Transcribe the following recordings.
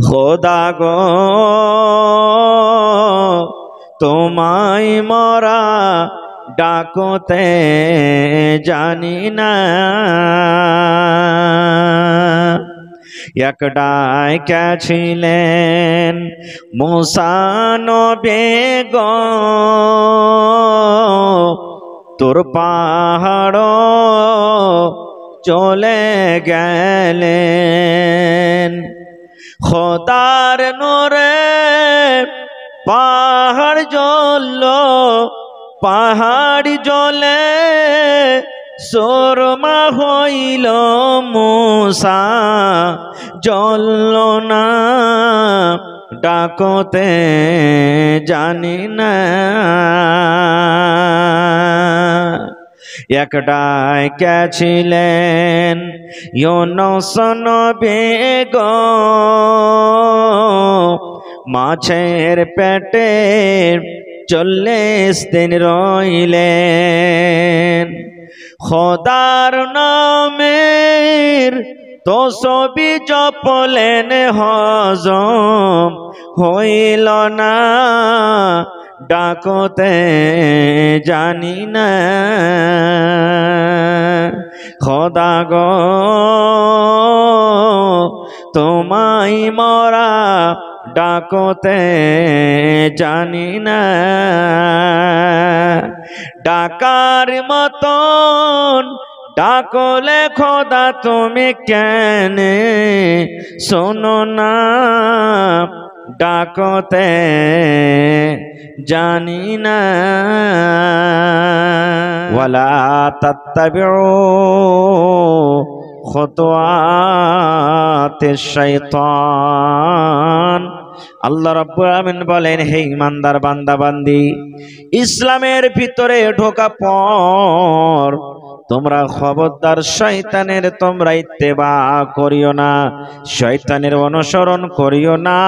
খোদা গো তোমায় মরা ডাকতে জানি না, এক ডাইকেছিলেন মুসা নবী গো তোর পাহাড় চলে গেলেন। খোদার নূরে পাহাড় জ্বলল, পাহাড় জ্বলে সুরমা হইল, মুসা জ্বলল না ডাকতে জানি না। এক ডাইকেছিলেন ইউনুস নবী গো মাছের পেটে 40 দিন রইলেন। খোদার নামের তসবিহ জপলেন, হজম হইল না ডাকতে জানি না। খোদা গো তোমায় মরা ডাকতে জানি না, ডাকার মতন ডাকলে খোদা তুমি কেন শোনো না ডাকতে জানি না। ওয়ালা তাত্তাবিউ খুতুওয়াতিশ শাইতান। আল্লাহ রাব্বুল আমিন বলেন, হে ঈমানদার বান্দা বান্দি, ইসলামের ভিতরে ঢোকা পর তোমরা খবরদার শয়তানের তোমরা ইত্তেবা করিও না, শয়তানের অনুসরণ করিও না,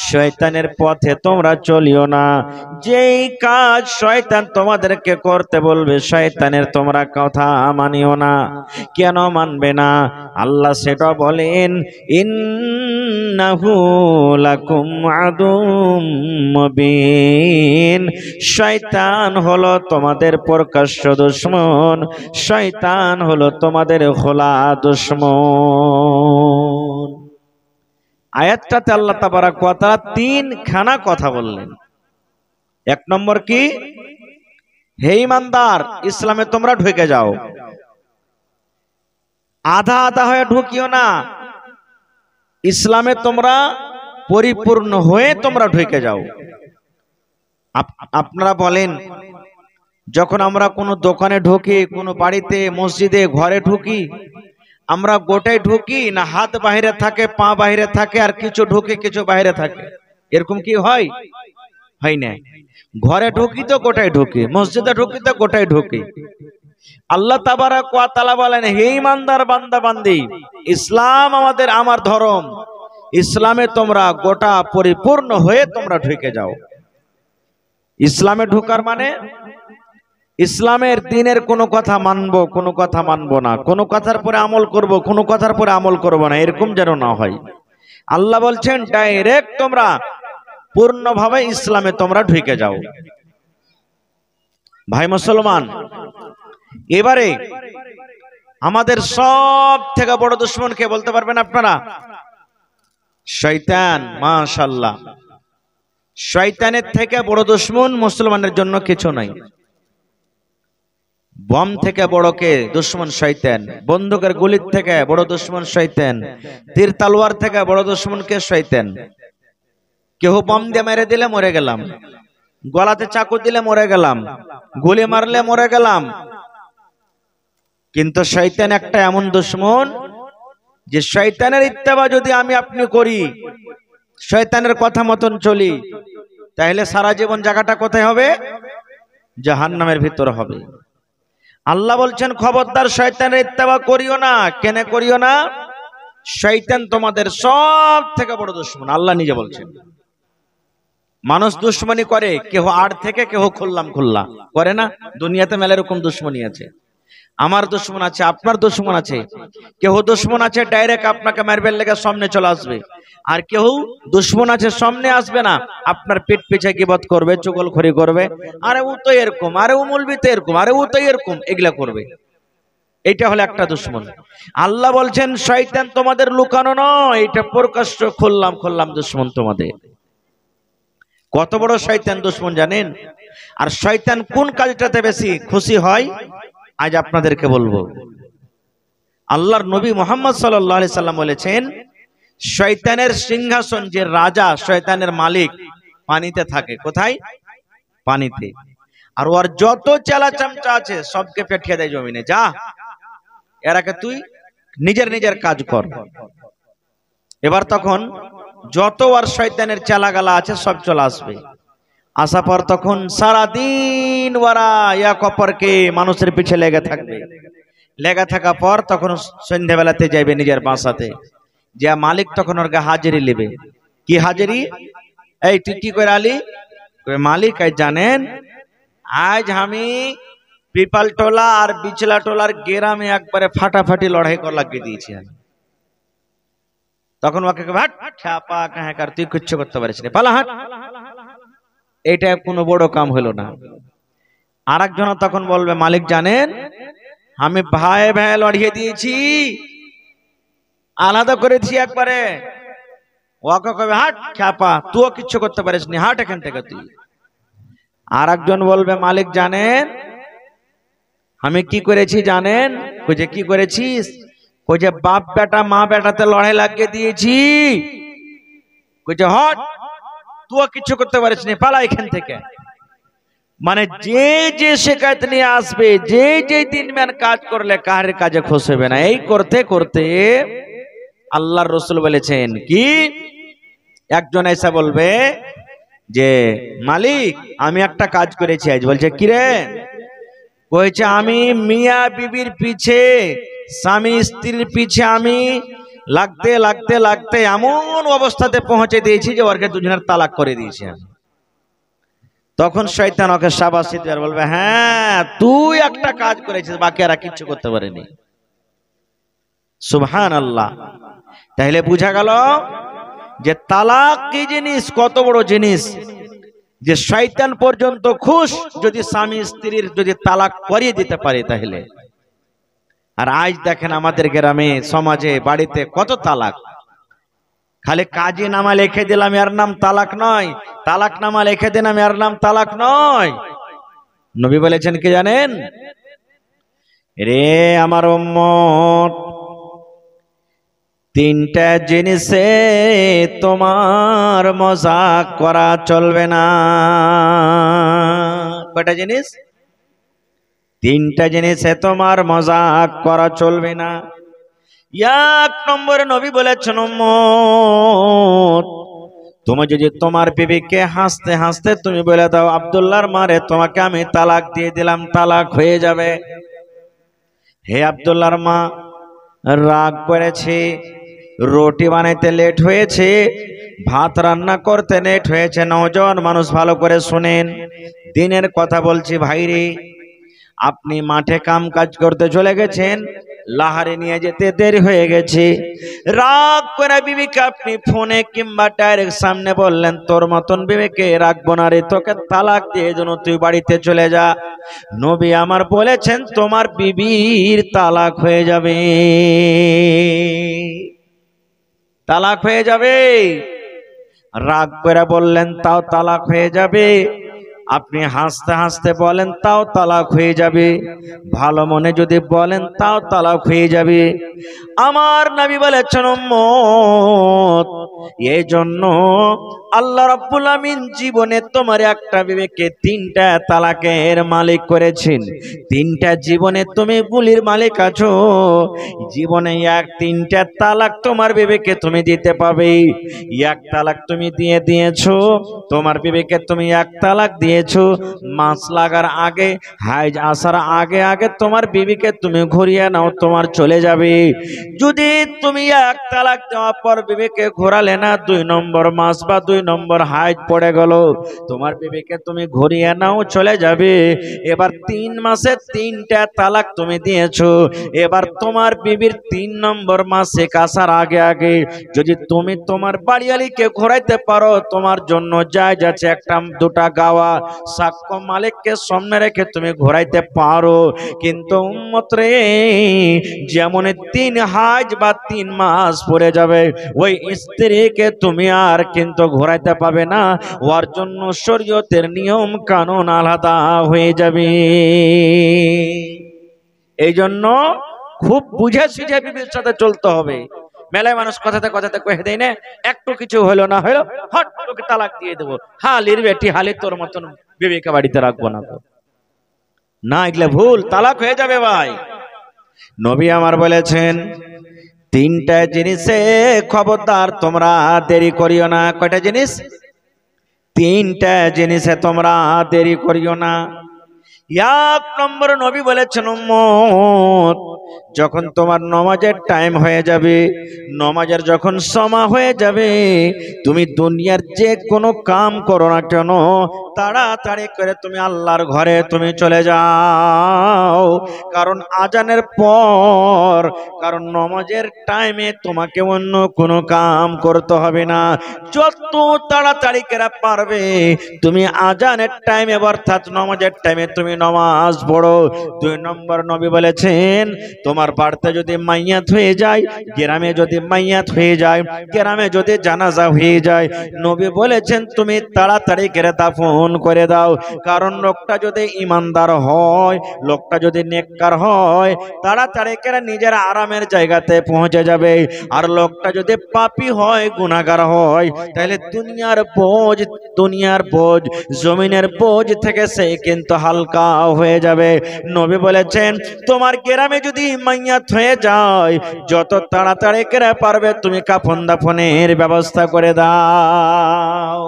শয়তানের পথে তোমরা চলিও না। যেই কাজ শয়তান তোমাদেরকে করতে বলবে শয়তানের তোমরা কথা মানিও না। কেন মানবে না? আল্লাহ সেটা বলেন, ইন্নাহু লাকুম আদুম মুবিন। শয়তান হলো তোমাদের প্রকাশ্য দুশমন, শয়তান হলো তোমাদের খোলা দুশমন। আয়াতটাতে আল্লাহ তাবারাক ওয়া তাআলা 3 খানা কথা বললেন। 1 নম্বর কি? হে ঈমানদার, ইসলামে তোমরা ঢুকে যাও, আধা আধা হয়ে ঢুকিও না, ইসলামে তোমরা পরিপূর্ণ হয়ে তোমরা ঢুকে যাও। আপনারা বলেন, যখন আমরা কোনো দোকানে ঢুকি, কোনো বাড়িতে, মসজিদে, ঘরে ঢুকি, আমরা গোটাই ঢুকি না হাত বাহিরে থাকে, পা বাহিরে থাকে, আর কিছু ঢুকে কিছু বাহিরে থাকে? এরকম কি হয়? হয় না। ঘরে ঢুকি তো গোটাই ঢুকি, মসজিদে ঢুকি তো গোটাই ঢুকি। আল্লাহ তাবারাক ওয়া তাআলা বলেন, হে ঈমানদার বান্দা বান্দি, ইসলাম আমার ধর্ম, ইসলামে তোমরা গোটা পরিপূর্ণ হয়ে তোমরা ঢুকে যাও। ইসলামে ঢোকার মানে ইসলামের দ্বীনের কোনো কথা মানবো, কোনো কথা মানবো না, কোনো কথার পরে আমল করব, কোনো কথার পরে আমল করব না, এরকম যেন না হয়। আল্লাহ বলছেন ডাইরেক্ট তোমরা পূর্ণভাবে ইসলামে তোমরা ঢুকে যাও। ভাই মুসলমান, এবারে আমাদের সব থেকে বড় দুশমন কে বলতে পারবেন আপনারা? শয়তান। মাশাআল্লাহ, শয়তানের থেকে বড় দুশমন মুসলমানের জন্য কিছু নাই। বম থেকে বড় কে দুশমন? শয়তান। বন্দুকের গুলির থেকে বড় দুশমন শয়তান। তীর তলোয়ার থেকে বড় দুশমন কে? শয়তান। কেউ বম দিয়ে মেরে দিলে মরে গেলাম, গলাতে চাকু দিলে মরে গেলাম, গুলি মারলে মরে গেলাম। কিন্তু শয়তান একটা এমন দুশমন যে শয়তানের ইত্তেবা যদি আমি আপনি করি, শয়তানের কথা মতন চলি, তাহলে সারা জীবন জায়গাটা কোথায় হবে? জাহান্নামের ভিতর হবে। আল্লাহ বলছেন খবরদার শয়তানের ইত্তেবা করিও না। কেন করিও না? শয়তান তোমাদের সব থেকে বড় দুশমন। আল্লাহ নিজে বলছেন। মানুষ দুশমনি করে, কেউ আড় থেকে, কেউ খুল্লাম খুল্লা করে না? দুনিয়াতে মেলা এরকম দুশমনি আছে। আমার দুশমন আছে, আপনার দুশমন আছে। কেউ দুশমন আছে ডাইরেক্ট আপনাকে মারবার লেগে সামনে চলে আসবে, আর কেউ দুশ্মন আছে সামনে আসবে না, আপনার পেট পিছে গীবত করবে, চুগলখড়ি করবে, আরে ও তো এরকম, আরে ও মৌলবি তো এরকম, আরে ও তো এরকম, এগুলা করবে। এইটা হলো একটা দুশ্মন। আল্লাহ বলছেন শয়তান তোমাদের লুকানো নয়, এটা প্রকাশ্য খুললাম দুশ্মন তোমাদের। কত বড় শয়তান দুশ্মন জানেন? আর শয়তান কোন কাজটাতে বেশি খুশি হয় আজ আপনাদেরকে বলবো। আল্লাহর নবী মুহাম্মদ সাল্লাল্লাহু আলাইহি সাল্লাম বলেছেন শয়তানের সিংহাসন, যে রাজা শয়তানের মালিক, পানিতে থাকে। কোথায়? পানিতে। আর ওর যত চেলা চামচা আছে সবকে পেঠিয়ে দেয় জমিনে, যা এরাকে তুই নিজের কাজ কর। এবার তখন যত আর শয়তানের চেলাগালা আছে সব চলে আসবে। আসা পর তখন সারাদিন ওরা এক অপরকে মানুষের পিছে লেগে থাকবে। লেগে থাকা পর তখন সন্ধ্যাবেলাতে যাইবে নিজের বাসাতে, যে মালিক তখন ওর হাজিরি নেবে। কি হাজিরি? এই তুই কি করে আলি? মালিক আজ জানেন আজ আমি পিপাল টোলা আর বিচলা টোলার গ্রামে একবারে ফাটাফাটি লড়াই করে লাগিয়ে দিয়েছি। তখন ওকে তুই কিচ্ছু করতে পারিস না, পালা হাট। এটা কোনো বড় কাম হলো না। আর একজন তখন বলবে মালিক জানেন আমি ভাই ভাই লড়িয়ে দিয়েছি, আলাদা করেছি একবারে। ওকে কবে হাট খ্যাপা, তুইও কিচ্ছু করতে পারিস নি, হাট এখান থেকে তুই। আর একজন বলবে মালিক জানেন আমি কি করেছি জানেন? কইছে কি করেছিস? কইছে বাপ বেটা মা বেটাতে লড়াই লাগিয়ে দিয়েছি। কইছে হট, তুইও কিচ্ছু করতে পারিস নি, পালা এখান থেকে। মানে যে যে শিকায়ত নিয়ে আসবে, যে যে দিন ম্যান কাজ করলে কারের কাজে খুশ হবে না। এই করতে করতে আল্লাহর রাসূল বলেছেন কি, একজন এসে বলবে যে মালিক আমি একটা কাজ করেছি আজ। বলছে কি রে? কইছে আমি মিয়া বিবির পিছে, স্বামী স্ত্রীর পিছে আমি লাগতে লাগতে লাগতে এমন অবস্থাতে পৌঁছে দিয়েছি যে ওরকে দুজনের তালাক করে দিয়েছি আমি। তখন শয়তান ওকে শাবাশি দিয়ে বলবে হ্যাঁ তুই একটা কাজ করেছিস, বাকি আর কিচ্ছু করতে পারেনি। সুবহানাল্লাহ। তাহলে বুঝা গেল যে তালাক কি জিনিস, কত বড় জিনিস, যে শয়তান পর্যন্ত খুশ যদি স্বামী স্ত্রীর যদি তালাক করিয়ে দিতে পারে তাহলে। আর আজ দেখেন আমাদের গ্রামে সমাজে বাড়িতে কত তালাক। খালি কাজী নামা লিখে দিলাম এর নাম তালাক নয়, তালাক নামা লিখে দিলাম এর নাম তালাক নয়। নবী বলেছেন কি জানেন? রে আমার উম্মত, তিনটা জিনিসে তোমার মজাক করা চলবে না। কয়টা জিনিস? তিনটা জিনিসে তোমার মজাক করা চলবে না। এক নম্বরে নবী বলেছেন উম্মত, তুমি যদি তোমার বিবিকে হাসতে হাসতে তুমি বলে দাও আব্দুল্লাহর মারে তোমাকে আমি তালাক দিয়ে দিলাম, তালাক হয়ে যাবে। হে আব্দুল্লাহর মা, রাগ করেছে, রুটি বানাইতে লেট হয়েছে, ভাত রান্না করতে লেট হয়েছে। নওজোয়ান মানুষ ভালো করে শুনেন, দিনের কথা বলছি ভাইরে। আপনি মাঠে কাম কাজ করতে চলে গেছেন, লাহারে নিয়ে যেতে দেরি হয়ে গেছে। রাগ করে বিবিকে আপনি ফোনে কিংবা ডাইরেক্ট সামনে বললেন তোর মতন বিবিকে রাখবো না রে, তোকে তালাক দিয়ে যেন তুই বাড়িতে চলে যা। নবী আমার বলেছেন তোমার বিবির তালাক হয়ে যাবে, তালাক হয়ে যাবে। রাগ করে বললেন তাও তালাক হয়ে যাবে, আপনি হাসতে হাসতে বলেন তাও তালাক হয়ে যাবে, ভালো মনে যদি বলেন তাও তালাক হয়ে যাবে। আমার নবী বলেছেন উম্মত, এই জন্য আল্লাহ রাব্বুল আমিন জীবনে তোমার একটা বিবেকে তিনটা তালাকের মালিক করেছেন। তিনটা জীবনে তুমি গুলির মালিক আছো, জীবনে তিনটা তালাক তোমার বিবেকে তুমি দিতে পাবে। এক তালাক তুমি দিয়েছো, তোমার বিবেকে তুমি এক তালাক দিয়ে দিয়েছো, মাস লাগার আগে, হাইজ আসার আগে আগে তোমার বিবিকে তুমি ঘুরিয়ে নাও, তোমার চলে যাবে। যদি তুমি এক তালাক দেওয়ার পর বিবিকে ঘোরালে না, 2 নম্বর মাস বা 2 নম্বর হাইজ পড়ে গেল, তোমার বিবিকে তুমি ঘুরিয়ে নাও, চলে যাবে। এবার 3 মাসে 3টা তালাক তুমি দিয়েছো। এবার তোমার বিবির 3 নম্বর মাসে আসার আগে আগে যদি তুমি তোমার বাড়িয়ালিকে ঘোরাইতে পারো, তোমার জন্য জায়েজ আছে, 1-2টা গাওয়া সাক্ষ্য মালিককে সামনে রেখে তুমি ঘোরাইতে পারো। কিন্তু উম্মত রে, যেমন 3 হাজ বা 3 মাস পড়ে যাবে, ওই স্ত্রীকে তুমি আর কিন্তু ঘোরাইতে পাবে না, ওর জন্য শরীয়তের নিয়ম কানুন আলাদা হয়ে যাবে। এই জন্য খুব বুঝে সুঝে বিবির সাথে চলতে হবে। মেলায় মানুষ কথাতে কথাতে কয়ে দেয় না, একটু কিছু হলো না হলো হট তোকে তালাক দিয়ে দেবো, হালির বেটি হালি, তোর মতন বিবিকে বাড়িতে রাখবো না। না, এগুলো ভুল, তালাক হয়ে যাবে ভাই। নবী আমার বলেছেন 3টা জিনিসে খবরদার তোমরা দেরি করিও না। কয়টা জিনিস? 3টা জিনিসে তোমরা দেরি করিও না। 1 নম্বর নবী বলেছেন, উম্মত যখন তোমার নামাজের টাইম হয়ে যাবে, নামাজের যখন সময় হয়ে যাবে, তুমি দুনিয়ার যে কোনো কাম করো না কেন, তাড়াতাড়ি করে তুমি আল্লাহর ঘরে তুমি চলে যাও। কারণ আজানের পর, কারণ নামাজের টাইমে তোমাকে অন্য কোনো কাম করতে হবে না। যত তাড়াতাড়ি করে পারবে তুমি আজানের টাইমে অর্থাৎ নামাজের টাইমে তুমি নামাজ পড়ো। 2 নম্বর নবী বলেছেন, তোমার বাড়িতে যদি মাইয়াত হয়ে যায়, গ্রামে যদি মাইয়াত হয়ে যায়, গ্রামে যদি জানাজা হয়ে যায়, নবী বলেছেন তুমি তাড়াতাড়ি করে দাফন করে দাও। কারণ লোকটা যদি ইমানদার হয়, লোকটা যদি নেককার হয়, তাড়াতাড়ি করে নিজের আরামের জায়গাতে পৌঁছে যাবে। আর লোকটা যদি পাপী হয়, গুনাহগার হয়, তাহলে দুনিয়ার বোঝ, জমিনের বোঝ থেকে সে কিন্তু হালকা হয়ে যাবে। নবী বলেছেন তোমার গ্রামে যদি মাইয়াত হয়ে যায়, যত তাড়াতাড়ি করে পারবে তুমি কাফন দাফনের ব্যবস্থা করে দাও।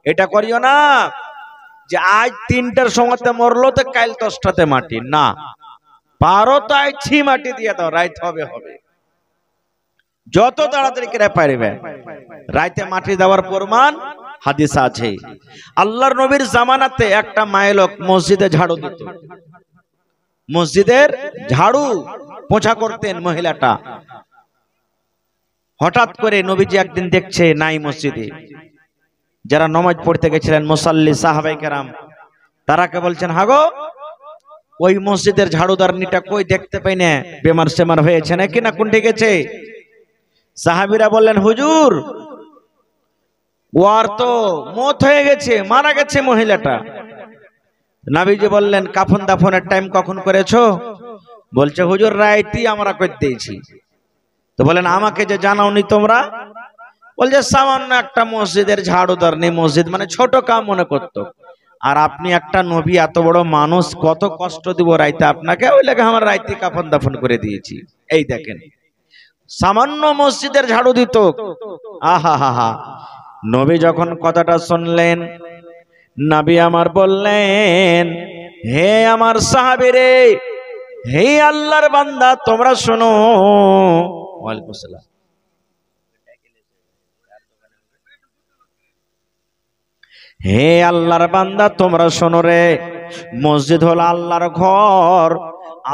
এটা করিও না যে আজ 3টার সময়তে মরলো তো কাল 10টাতে মাটি, না, পারো তো আজ মাটি দিয়ে দাও, রাইত হবে। যত তাড়াতাড়ি করে পারবে। রাইতে মাটি দেওয়ার প্রমাণ হাদিস আছে। আল্লাহর নবীর জামানাতে একটা মায়ে লোক মসজিদে ঝাড়ু দিত, মসজিদের ঝাড়ু পোছা করতেন মহিলাটা। হঠাৎ করে নবীজি একদিন দেখছে নাই মসজিদে, যারা নামাজ পড়তে গেছিলেন মুসাল্লি সাহাবায়ে কেরাম, তারাকে বলছেন, হাগো ওই মসজিদের ঝাড়ুদারনিটা কই, দেখতে পাই না, বেমার সেমার হয়েছে নাকি, না কোনটি গেছে? সাহাবীরা বললেন, হুজুর ওর তো মত হয়ে গেছে, মারা গেছে মহিলাটা। নবীজি বললেন, কাফন দাফনের টাইম কখন করেছো? বলছে, হুজুর রাইতি আমরা করে দিয়েছি। তো বলেন, আমাকে যে জানাওনি তোমরা? বলছে, সামান্য একটা মসজিদের ঝাড়ুদার নেই, মসজিদ মানে ছোট কাম মনে করতো, আর আপনি একটা নবী, এত বড় মানুষ, কত কষ্ট দিব রাইতে আপনাকে, ওই লেগে আমার রাইতে কাফন দাফন করে দিয়েছি। এই দেখেন, সামান্য মসজিদের ঝাড়ু দিত। আহা হা হা। নবী যখন কথাটা শুনলেন, নবী আমার বললেন, হে আমার সাহাবীরে, হে আল্লাহর বান্দা, তোমরা শোনো। ওয়ালাইকুম আসসালাম। হে আল্লাহর বান্দা, তোমরা শোনো রে, মসজিদ হলো আল্লাহর ঘর,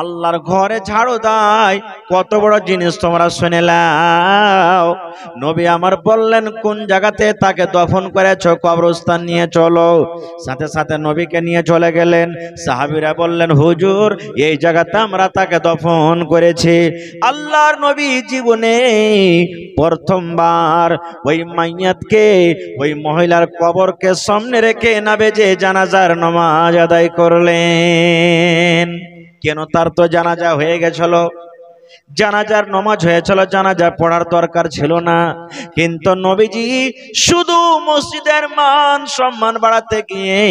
আল্লাহর ঘরে ঝাড়ু দেয় কত বড় জিনিস তোমরা শুনে নাও। নবী আমার বললেন, কোন জায়গাতে তাকে দফন করেছো? কবরস্থান নিয়ে চলো। সাথে সাথে নবীকে নিয়ে চলে গেলেন। সাহাবীরা বললেন, হুজুর এই জায়গাতে আমরা তাকে দফন করেছি। আল্লাহর নবী জীবনে প্রথমবার ওই মাইয়াতকে, ওই মহিলার কবরকে সামনে রেখে নামাজে জানাজার নামাজ আদায় করলেন। কেন? তার তো জানাজা হয়ে গেছিল, জানাজার নামাজ হয়েছিল, জানাজা পড়ার দরকার ছিল না। কিন্তু নবীজি শুধু মসজিদের মান সম্মান বাড়াতে গিয়ে,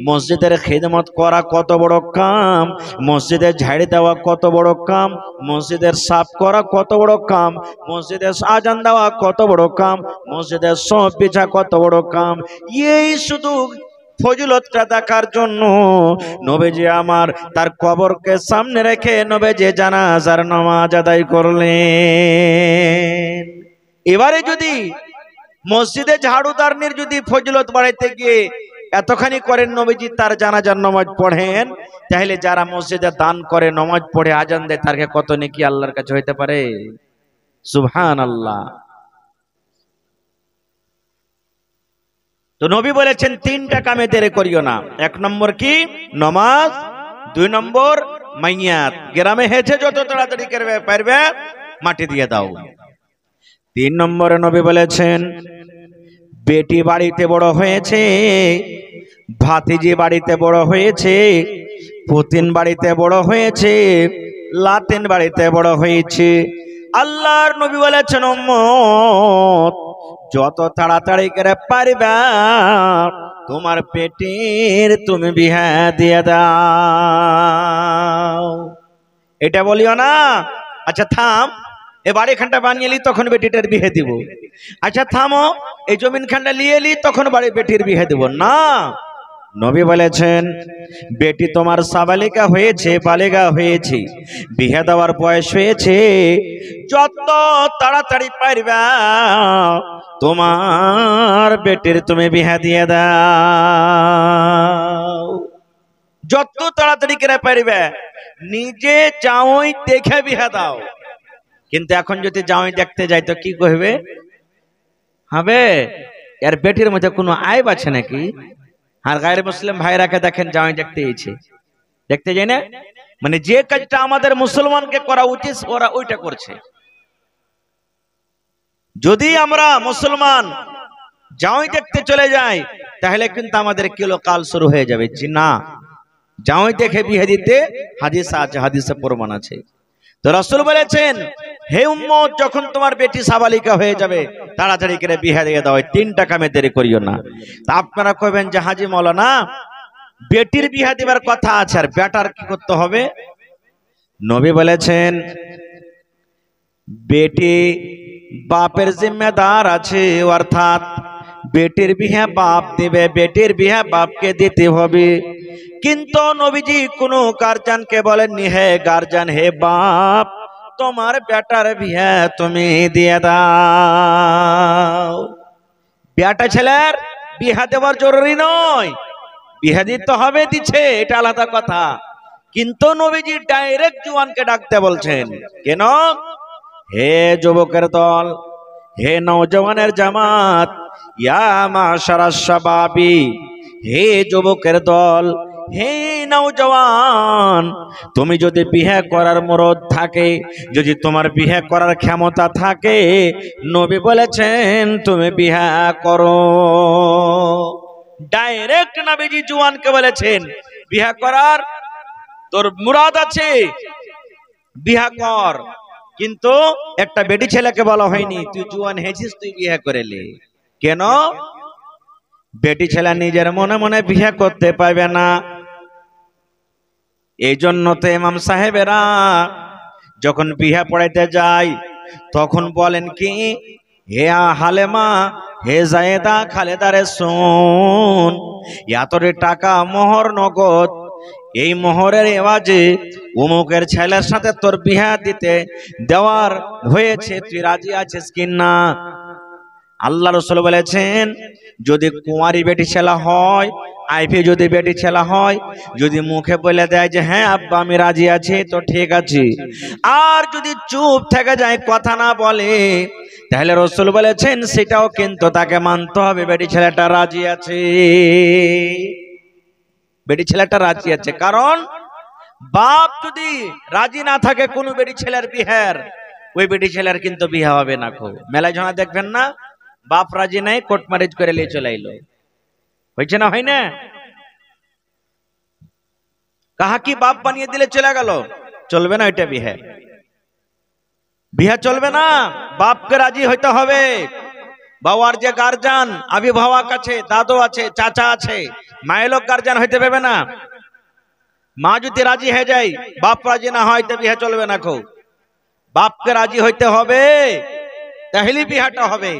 মসজিদের খিদমত করা কত বড় কাম, মসজিদের ঝাড়ি দেওয়া কত বড় কাম, মসজিদের সাফ করা কত বড় কাম, মসজিদের আজান দেওয়া কত বড় কাম, মসজিদের সব পিছা কত বড় কাম, এই শুধু ফজিলতটা দেখার জন্য নবীজি আমার তার কবরকে সামনে রেখে নবীজি জানাজার নামাজ আদায় করলেন। এবারে যদি মসজিদে ঝাড়ুদারনির যদি ফজিলত বাড়াইতে গিয়ে এতখানি করেন নবীজি তার জানাজার নামাজ পড়েন, তাহলে যারা মসজিদে দান করে নামাজ পড়ে আজান দেয় তার কত নেকি আল্লাহর কাছে হইতে পারে। সুবহানাল্লাহ। তো নবী বলেছেন তিনটা কামে দেরি করিও না। এক নম্বর কি? নামাজ। দুই নম্বর মাইয়াত, গ্রামে হেঁচে যত তাড়াতাড়ি করবে পারবে মাটি দিয়ে দাও। তিন নম্বরে নবী বলেছেন বেটি বাড়িতে বড় হয়েছে, ভাতিজি বাড়িতে বড় হয়েছে, পুতিন বাড়িতে বড় হয়েছে, লাতিন বাড়িতে বড় হয়েছে, আল্লাহর নবী বলেছেন উম্মত যত তাড়াতাড়ি করে পারবা তোমার পেটের তুমি বিয়া দিয়ে দাও। এটা বলিও না আচ্ছা থাম এ বাড়ি খানটা বানিয়ে লি তখন বেটিটার বিয়ে দিব, আচ্ছা থামো এই জমিন খানটা নিয়ে এলি তখন বাড়ি বেটির বিয়ে দিব না। নবী বলেছেন বেটি তোমার সাবালিকা হয়েছে, বালিকা হয়েছে, বিয়ে দেওয়ার বয়স হয়েছে, যত তাড়াতাড়ি পারবা তোমার বেটির তুমি বিয়ে দিয়ে দাও। যত তাড়াতাড়ি করে পারবে নিজে জামাই দেখে বিয়ে দাও। কিন্তু এখন যদি জামাই দেখতে যাই তো কি কইবে, হবে এর বেটির মধ্যে কোনো আইব আছে নাকি? আর গায়ের মুসলিম ভাইরাকে দেখেন জামাই দেখতে এসেছে, দেখতে যাই না, মানে যে কাজটা আমাদের মুসলমানকে করা উচিত ওরা ওইটা করছে। যদি আমরা মুসলমান জামাই দেখতে চলে যাই তাহলে কিন্তু আমাদের কিলো কাল শুরু হয়ে যাবে। জি না, জামাই দেখে বিয়ে দিতে হাদিস আছে, হাদিসে প্রমাণ আছে। তো রাসূল বলেছেন হে উম্মত যখন তোমার বেটি সাবালিকা হয়ে যাবে তাড়াতাড়ি করে বিয়ে দিয়ে দাও, তিনটা কামে দেরি করিও না। তা আপনারা কইবেন যে হাজী মাওলানা বেটির বিয়ে দেবার কথা আছে আর বেটার কি করতে হবে? নবী বলেছেন বেটি বাপের জিম্মেদার আছে, অর্থাৎ বেটির বিয়ে বাপ দিবে, বেটির বিয়ে বাপকে দিতে হবে। কিন্তু নবীজি কোনো গার্জিয়ানকে বলেননি হে গার্জিয়ান হে বাপ তোমার বেটার বিয়ে তুমি দিয়ে দাও। বেটা ছেলের বিয়ে দেওয়ার জরুরি নয়, বিয়ে দিতে হবে, দিচ্ছে এটা আলাদা কথা। কিন্তু নবীজি ডাইরেক্ট জওয়ানকে ডাকতে বলছেন কেন? হে যুবকের দল, হে নওজওয়ানের জামাত, ইয়া মাশারাশ শাবাবি, হে যুবকের দল, হে নওজওয়ান, তুমি যদি বিয়ে করার মুরদ থাকে, যদি তোমার বিয়ে করার ক্ষমতা থাকে, নবী বলেছেন তুমি বিয়ে করো। ডাইরেক্ট নবীজি জওয়ানকে বলেছেন বিয়ে করার তোর মুরাদ আছে বিয়ে কর, কিন্তু একটা বেটি ছেলেকে বলা হয়নি তুই জওয়ান হয়েছিস তুই বিয়ে করে লে। কেন? বেটি ছেলে নিজের মনে মনে বিয়ে করতে পারবে না। এই জন্য তো ইমাম সাহেবেরা যখন বিয়ে পড়াইতে যায় তখন বলেন কি হে হালেমা হে জায়েদা খালেদারে শোন, এতরে টাকা মোহর নগদ, এই মোহরের এওয়াজে অমুকের ছেলের সাথে তোর বিয়ে দিতে দেওয়ার হয়েছে, তুই রাজি আছিস কিনা? আল্লাহ রাসূল বলেছেন যদি কুঁয়ারি বেটি ছেলে হয়, আইফি যদি বেটি ছেলে হয়, যদি মুখে বলে দেয় যে হ্যাঁ আব্বা আমি রাজি আছি তো ঠিক আছে, আর যদি চুপ থেকে যায় কথা না বলে তাহলে রাসূল বলেছেন সেটাও কিন্তু তাকে মানতে হবে বেটি ছেলেটা রাজি আছে, বেটি ছেলেটা রাজি আছে। কারণ বাপ যদি রাজি না থাকে কোনো বেটি ছেলের বিয়ের, ওই বেটি ছেলের কিন্তু বিয়ে হবে না। খুব মেলায় ঝনা দেখবেন না, বাপ রাজি নাই কোর্ট ম্যারেজ করে নিয়ে চলে এলো, হয়েছে না হয় না? কাহা কি বাপ বানিয়ে দিলে চলে গেল, চলবে না, ওইটা বিয়ে, বিয়ে চলবে না, বাপকে রাজি হইতে হবে। বাবার যে গার্জিয়ান অভিভাবক আছে, দাদু আছে, চাচা আছে, মায়ের লোক গার্জিয়ান হইতে পারবে না। মা যদি রাজি হয়ে যায় বাপ রাজি না হয় তো বিয়ে চলবে না। খুব বাপকে রাজি হইতে হবে, তাহলে বিহাটা হবে।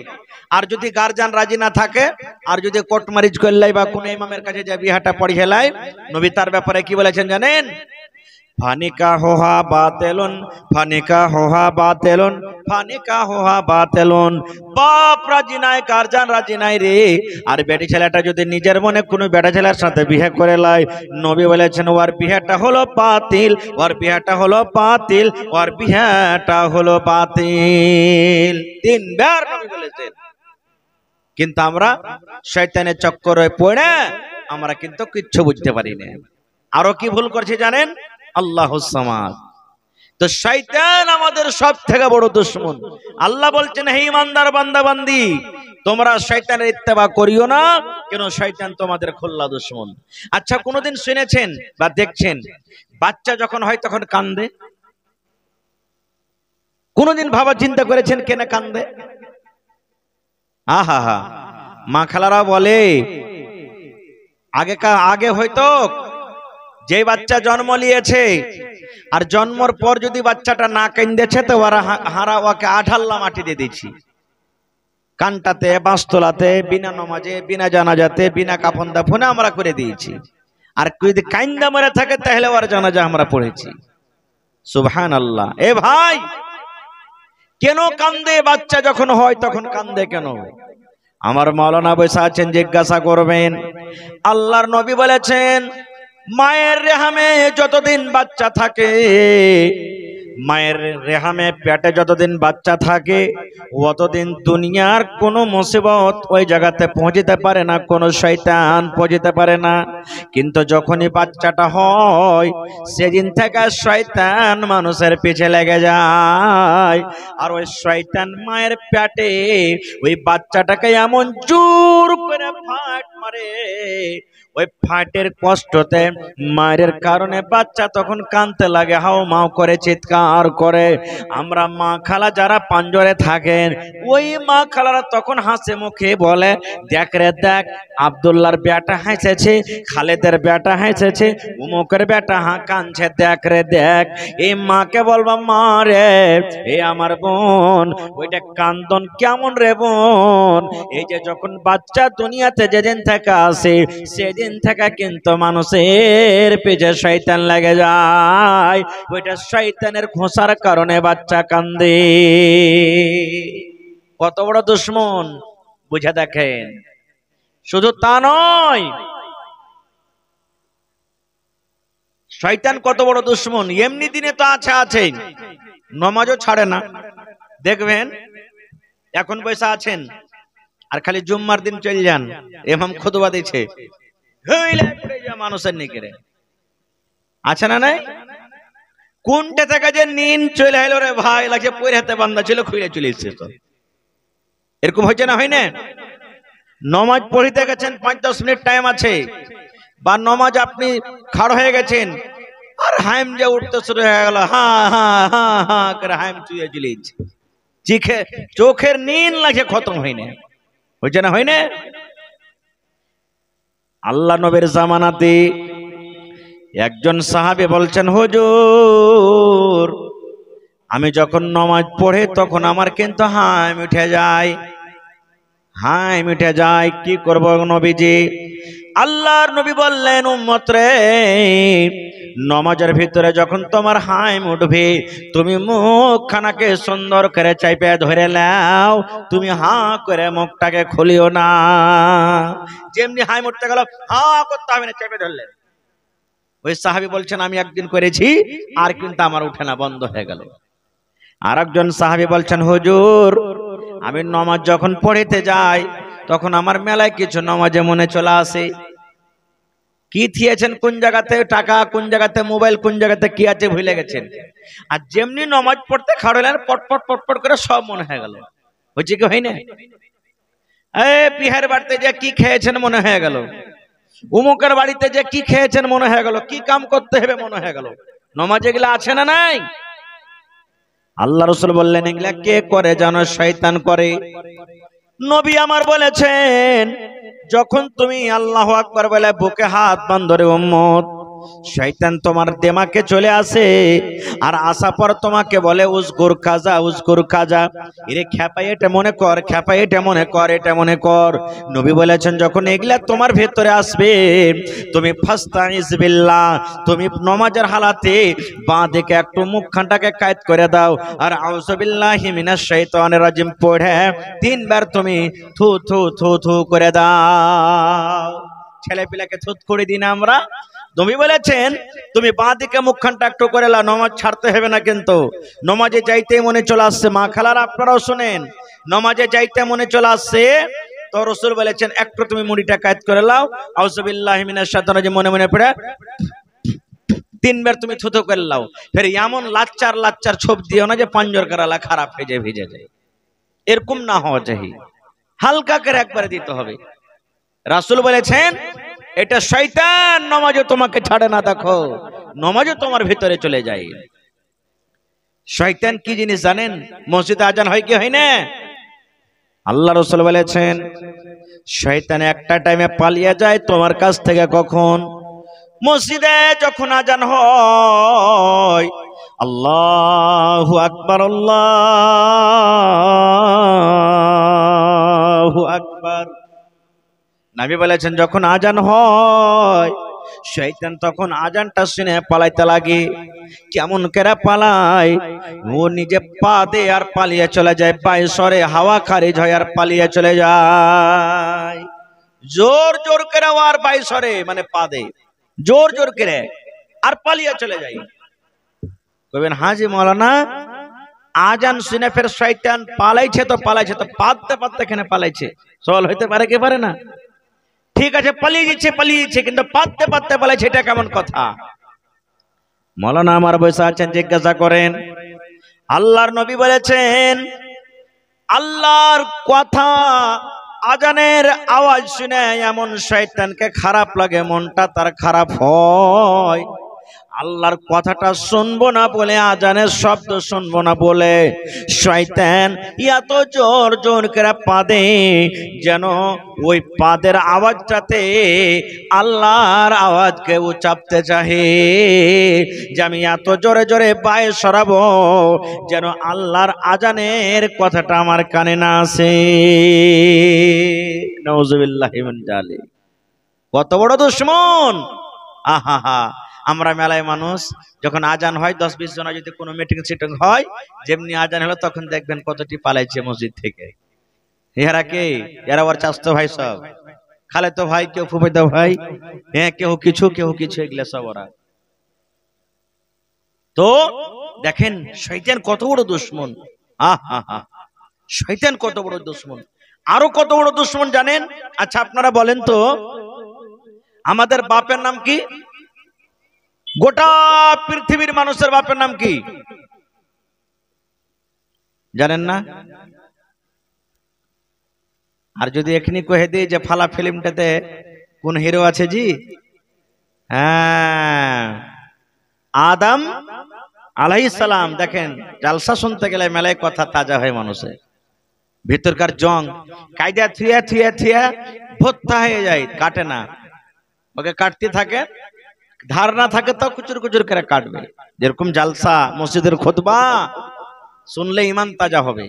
আর যদি গার্জিয়ান রাজি না থাকে, আর যদি কোর্ট ম্যারেজ করলাই বা কোন ইমামের কাছে যে বিহাটা পড়িয়ে লাই, নবী তার ব্যাপারে কি বলেছেন জানেন? ফানিকা হোহা বাতেলুন, ফানিকা হোহা বাতেলুন, ফানিকা হোহা বাতেলুন। বাপ রাজি নাই, গার্জিয়ান রাজি নাই রে, আর বেটি ছেলেটা যদি নিজের মনে কোনো বেটা ছেলের সাথে বিয়ে করে লাই, নবী বলেছেন ওর বিয়েটা হলো বাতিল, ওর বিয়েটা হলো বাতিল, ওর বিয়েটা হলো বাতিল। তিনবার নবী বলেছেন। কিন্তু আমরা শয়তানের চক্করে পড়ে আমরা কিন্তু কিচ্ছু বুঝতে পারি না। আরো কি ভুল করছে জানেন? আল্লাহুস সামাদ। তো শয়তান আমাদের সব থেকে বড় দুশমন। আল্লাহ বলছেন, হে ইমানদার বান্দা বান্দি, তোমরা শয়তানের ইত্তেবা করিও না, কেন শয়তান তোমাদের খোল্লা দুশমন। আচ্ছা, কোনদিন শুনেছেন বা দেখছেন বাচ্চা যখন হয় তখন কান্দে? কোনদিন ভাবা চিন্তা করেছেন কেন কান্দে? আহা হা, মা খালারা বলে আগে হয়তো যে বাচ্চা জন্ম নিয়েছে আর জন্মর পর যদি বাচ্চাটা না কান্দেছে তো ওরা হারা ওকে আঠাল্লা মাটি দিয়ে দিয়েছি, কানটাতে, বাঁশতলাতে, বিনা নমাজে, বিনা জানাজাতে, বিনা কাফন দাফনে আমরা করে দিয়েছি। আর যদি কান্দা মরে থাকে তাহলে ওর জানাজা আমরা পড়েছি। সুবহানাল্লাহ। এ ভাই, কেন কান্দে? বাচ্চা যখন হয় তখন কান্দে কেন? আমার মাওলানা বসে আছেন, জিজ্ঞাসা করবেন। আল্লাহর নবী বলেছেন, মায়ের রেহামে যতদিন বাচ্চা থাকে, মায়ের রেহামে পেটে যতদিন বাচ্চা থাকে, অতদিন দুনিয়ার কোনো মুসিবত ওই জায়গাতে পৌঁছতে পারে না, কোনো শয়তান পৌঁছতে পারে না। কিন্তু যখনই বাচ্চাটা হয়, সেদিন থেকে শয়তান মানুষের পিছে লেগে যায়। আর ওই শয়তান মায়ের পেটে ওই বাচ্চাটাকে এমন জোর করে ফাট মারে, ওই ফাটের কষ্টতে মায়ের কারণে বাচ্চা তখন কাঁদতে লাগে, হাও মাও করে চিৎকার করে। আমরা মা খালা যারা পাঞ্জরে থাকেন, ওই মা খালারা তখন হাসে মুখে বলে, দেখ রে দেখ, আব্দুল্লাহর বেটা হাসেছে, খালেদের বেটা হাসেছে, উমুকের বেটা কাঁদছে, দেখ রে দেখ। এই মাকে বলবা, মা রে, এ আমার বোন, ওইটা কান্দন কেমন রে বোন? এই যে যখন বাচ্চা দুনিয়াতে যেদিন থেকে আসে, সেদিন থেকে কিন্তু মানুষের পেছনে শয়তান লেগে যায়, ওইটা শয়তানের খোঁচার কারণে বাচ্চা কান্দে। কত বড় দুশমন বুঝে দেখেন। শুধু তা নয়, শয়তান কত বড় দুশমন। এমনি দিনে তো আছে, নমাজও ছাড়ে না। দেখবেন এখন পয়সা আছেন, আর খালি জুম্মার দিন চলে যান, ইমাম খুতবা দিচ্ছে, মানুষের নিকেরে আছে না নাই? কোনটা থেকে যে নিন চলে এলো রে ভাই, লাগছে পরে হাতে বান্ধা ছিল, খুলে চলে এসছে। তো এরকম হয়েছে না, হয় না? নমাজ পড়িতে গেছেন, 5-10 মিনিট টাইম আছে, বা নমাজ আপনি খাড় হয়ে গেছেন, আর হাইম যে উঠতে শুরু হয়ে গেল, হা হা হা হা করে হাইম চুয়ে চলে চিখে, চোখের নিন লাগছে খতম হয়নি। হয়েছে না, হয় না? আল্লাহ নবীর জামানাতে একজন সাহাবী বলছেন, হুজুর, আমি যখন নামাজ পড়ে তখন আমার কিন্তু হাইম উঠে যায়, হাইম উঠে যায়, কি করব নবীজি? আল্লাহর নবী বললেন, উম্মত রে, নামাজের ভিতরে যখন তোমার হাইম উঠবে, তুমি মুখখানাকে সুন্দর করে চাইপে ধরে নাও, তুমি হা করে মুখটাকে খুলিও না। যেমনি হাইম উঠতে গেল, হা করতে হবে না, চাইপে ধরলেন। ওই সাহাবী বলছেন, আমি একদিন করেছি, আর কিন্তু আমার উঠে না, বন্ধ হয়ে গেল। আর একজন সাহাবী বলছেন, হুজুর, আমি নামাজ যখন পড়িতে যাই তখন আমার মেলায় কিছু নামাজে মনে চলে আসে, কি থিয়েছেন কোন জায়গাতে, টাকা কোন জায়গাতে, মোবাইল কোন জায়গাতে কি আছে ভুলে গেছেন। আর যেমনি নামাজ পড়তে খাড়লেন, পটপট পটপট করে সব মনে হয়ে গেল। হচ্ছে কি হয় না? বিহার বাড়িতে যে কি খেয়েছেন মনে হয়ে গেল, উমুকের বাড়িতে যে কি খেয়েছেন মনে হয়ে গেল, কি কাম করতে হবে মনে হয়ে গেল। নামাজ এগুলা আছে না নাই? আল্লাহ রাসূল বললেন, এগুলা কে করে জানো? শয়তান করে। নবী আমার বলেছেন, যখন তুমি আল্লাহু আকবার বলে বুকে হাত বাঁধরে উম্মত, শয়তান তোমার দিমাগে চলে আসে, আর আসা পর তোমাকে বলে উজগুর কাজা উজগুর কাজা, এরে খেপাই এটা মনে কর, খেপাই এটা মনে কর, এটা মনে কর। নবী বলেছেন যখন এগুলা তোমার ভেতরে আসবে, তুমি ফাস্তাইজ বিল্লাহ, তুমি নামাজের হালাতে বাঁ দিকে একটু মুখখানটাকে কায়েদ করে দাও, আর আউযু বিল্লাহি মিনাশ শাইতানির রাজিম পড়ে 3 বার তুমি থু থু থু থু করে দাও। ছেলে পিলাকে থুত করে দিন আমরা। নবী বলেছেন তুমি বাঁ দিকে মুখখানটা একটু করে লাও, নামাজ ছাড়তে হবে না। কিন্তু নামাজে যাইতেই মনে চলে আসছে, মা খালার আপনারাও শুনেন, নামাজে যাইতে মনে চলে আসছে তো রাসূল বলেছেন একটু তুমি মুড়িটা কায়েদ করে লাও, আউযু বিল্লাহি মিনাশ শাইতানির রাজিম মনে মনে পড়ে 3 বার তুমি থুতু করে লাও। ফের এমন লাচ্চার লাচ্চার ছোপ দিও না যে পাঞ্জর করালা খারাপ হয়ে যায়, ভিজে যায়, এরকম না হওয়া চাই, হালকা করে একবারে দিতে হবে। রাসূল বলেছেন এটা শয়তান নামাজে তোমাকে ছাড়ে না, দেখো নামাজে তোমার ভিতরে চলে যায়। শয়তান কি জিনিস জানেন? মসজিদে আজান হয় কি হয় না? আল্লাহ রাসূল বলেছেন শয়তান একটা টাইমে পালিয়ে যায় তোমার কাছ থেকে। কখন? মসজিদে যখন আজান হয়, আল্লাহু আকবার আল্লাহু আকবার, নবী বলেছেন যখন আজান হয় শয়তান তখন আজানটা শুনে পালাইতে লাগে। কেমন করে পালায়? ও নিজে পা দিয়ে আর পালিয়ে চলে যায়, পায়ে সরে হাওয়া খারিজ হয় আর পালিয়ে চলে যায়। জোর জোর করে আর পায়ে সরে মানে পা দিয়ে জোর জোর করে আর পালিয়ে চলে যায়। কইবেন হাজি মাওলানা আজান শুনে ফের শয়তান পালাইছে তো পালাইছে, তো পাততে পাততে এখানে পালাইছে, সওয়াল হইতে পারে কি পারে না? ঠিক আছে পালিয়ে যাচ্ছে কিন্তু পাততে পাততে পালাইছে, এটা কেমন কথা? মাওলানা আমার বসে আছেন, জিজ্ঞাসা করেন। আল্লাহর নবী বলেছেন আল্লাহর কথা আজানের আওয়াজ শুনে এমন শয়তানকে খারাপ লাগে, মনটা তার খারাপ হয়। আল্লাহর কথাটা শুনবো না বলে, আজানের শব্দ শুনবো না বলে শয়তান এত জোর জোর করে পাদে যেন ওই পাদের আওয়াজটাতে আল্লাহর আওয়াজকে ও চাপতে চাহে, যে আমি এত জোরে জোরে পায়ে সরাবো যেন আল্লাহর আজানের কথাটা আমার কানে না আসে। নাউজুবিল্লাহি মিন জালিক। কত বড় দুশমন! আহা হা। আমরা মেলায় মানুষ যখন আজান হয় 10-20 জন যদি কোনো মিটিং সিটিং হয়, যেমনি আজান হলো তখন দেখবেন কতটি পালাইছে মসজিদ থেকে। এরা কে? এরা ওর চাচতো ভাই, সব খালাতো ভাই, কেউ ফুফাতো ভাই, হ্যাঁ কেউ কিছু এগুলা সব ওরা। তো দেখেন শয়তান কত বড় দুশমন। আহা হা, শয়তান কত বড় দুশমন। আরো কত বড় দুশমন জানেন? আচ্ছা আপনারা বলেন তো আমাদের বাপের নাম কি? গোটা পৃথিবীর মানুষের বাপের নাম কি জানেন না? আর যদি এখনি কহে দিই যে ফালা ফিল্মটাতে কোন হিরো আছে জি? হ্যাঁ, আদম আলাইহিস সালাম। দেখেন জালসা শুনতে গেলে মেলায় কথা তাজা হয়, মানুষের ভিতরকার জং কায়দা থুয়া থুয়া থুয়া ভত্তা হয়ে যায়, কাটে না। ওকে কাটতে থাকে, ধার না থাকে তো কুচুর কুচুর করে কাটবে। যেরকম জালসা মসজিদের খুতবা শুনলে ইমান তাজা হবে।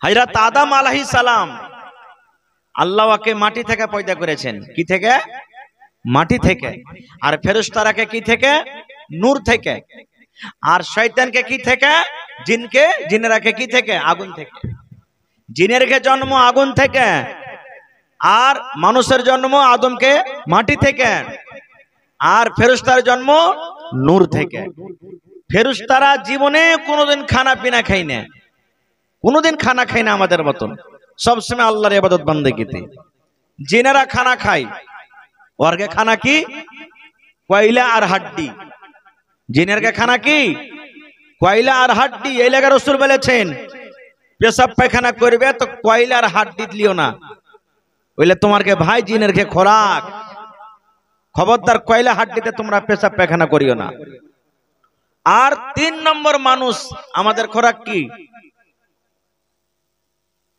হযরত আদম আলাইহিস সালাম আল্লাহ ওকে মাটি থেকে পয়দা করেছেন। কি থেকে? মাটি থেকে। আর ফেরেশতারাকে কি থেকে? নূর থেকে। আর শয়তানকে কি থেকে? জিনকে, জিনেরাকে কি থেকে? আগুন থেকে। জিনেরকে জন্ম আগুন থেকে, আর মানুষের জন্ম আদমকে মাটি থেকে, আর ফেরেশতার জন্ম নূর থেকে। ফেরেশতারা জীবনে কোনোদিন খানা পিনা খায় না, কোনোদিন খানা খায় না আমাদের মতন, সবসময় আল্লাহর ইবাদত বান্দেগিতে। জিনেরা খানা খায়, ওরকে খানা কি? কয়লা আর হাড্ডি। জিনেরকে খানা কি? কয়লা আর হাড্ডি। এই লাগা রাসূল বলেছেন পেশাব পায়খানা করবে তো কয়লা আর হাড্ডি দিও না, ওইলে তোমারকে ভাই জিনেরকে খোরাক। খবরদার কয়লা হাড্ডিতে তোমরা পেশাব পায়খানা করিও না। আর 3 নম্বর মানুষ আমাদের খোরাক কি?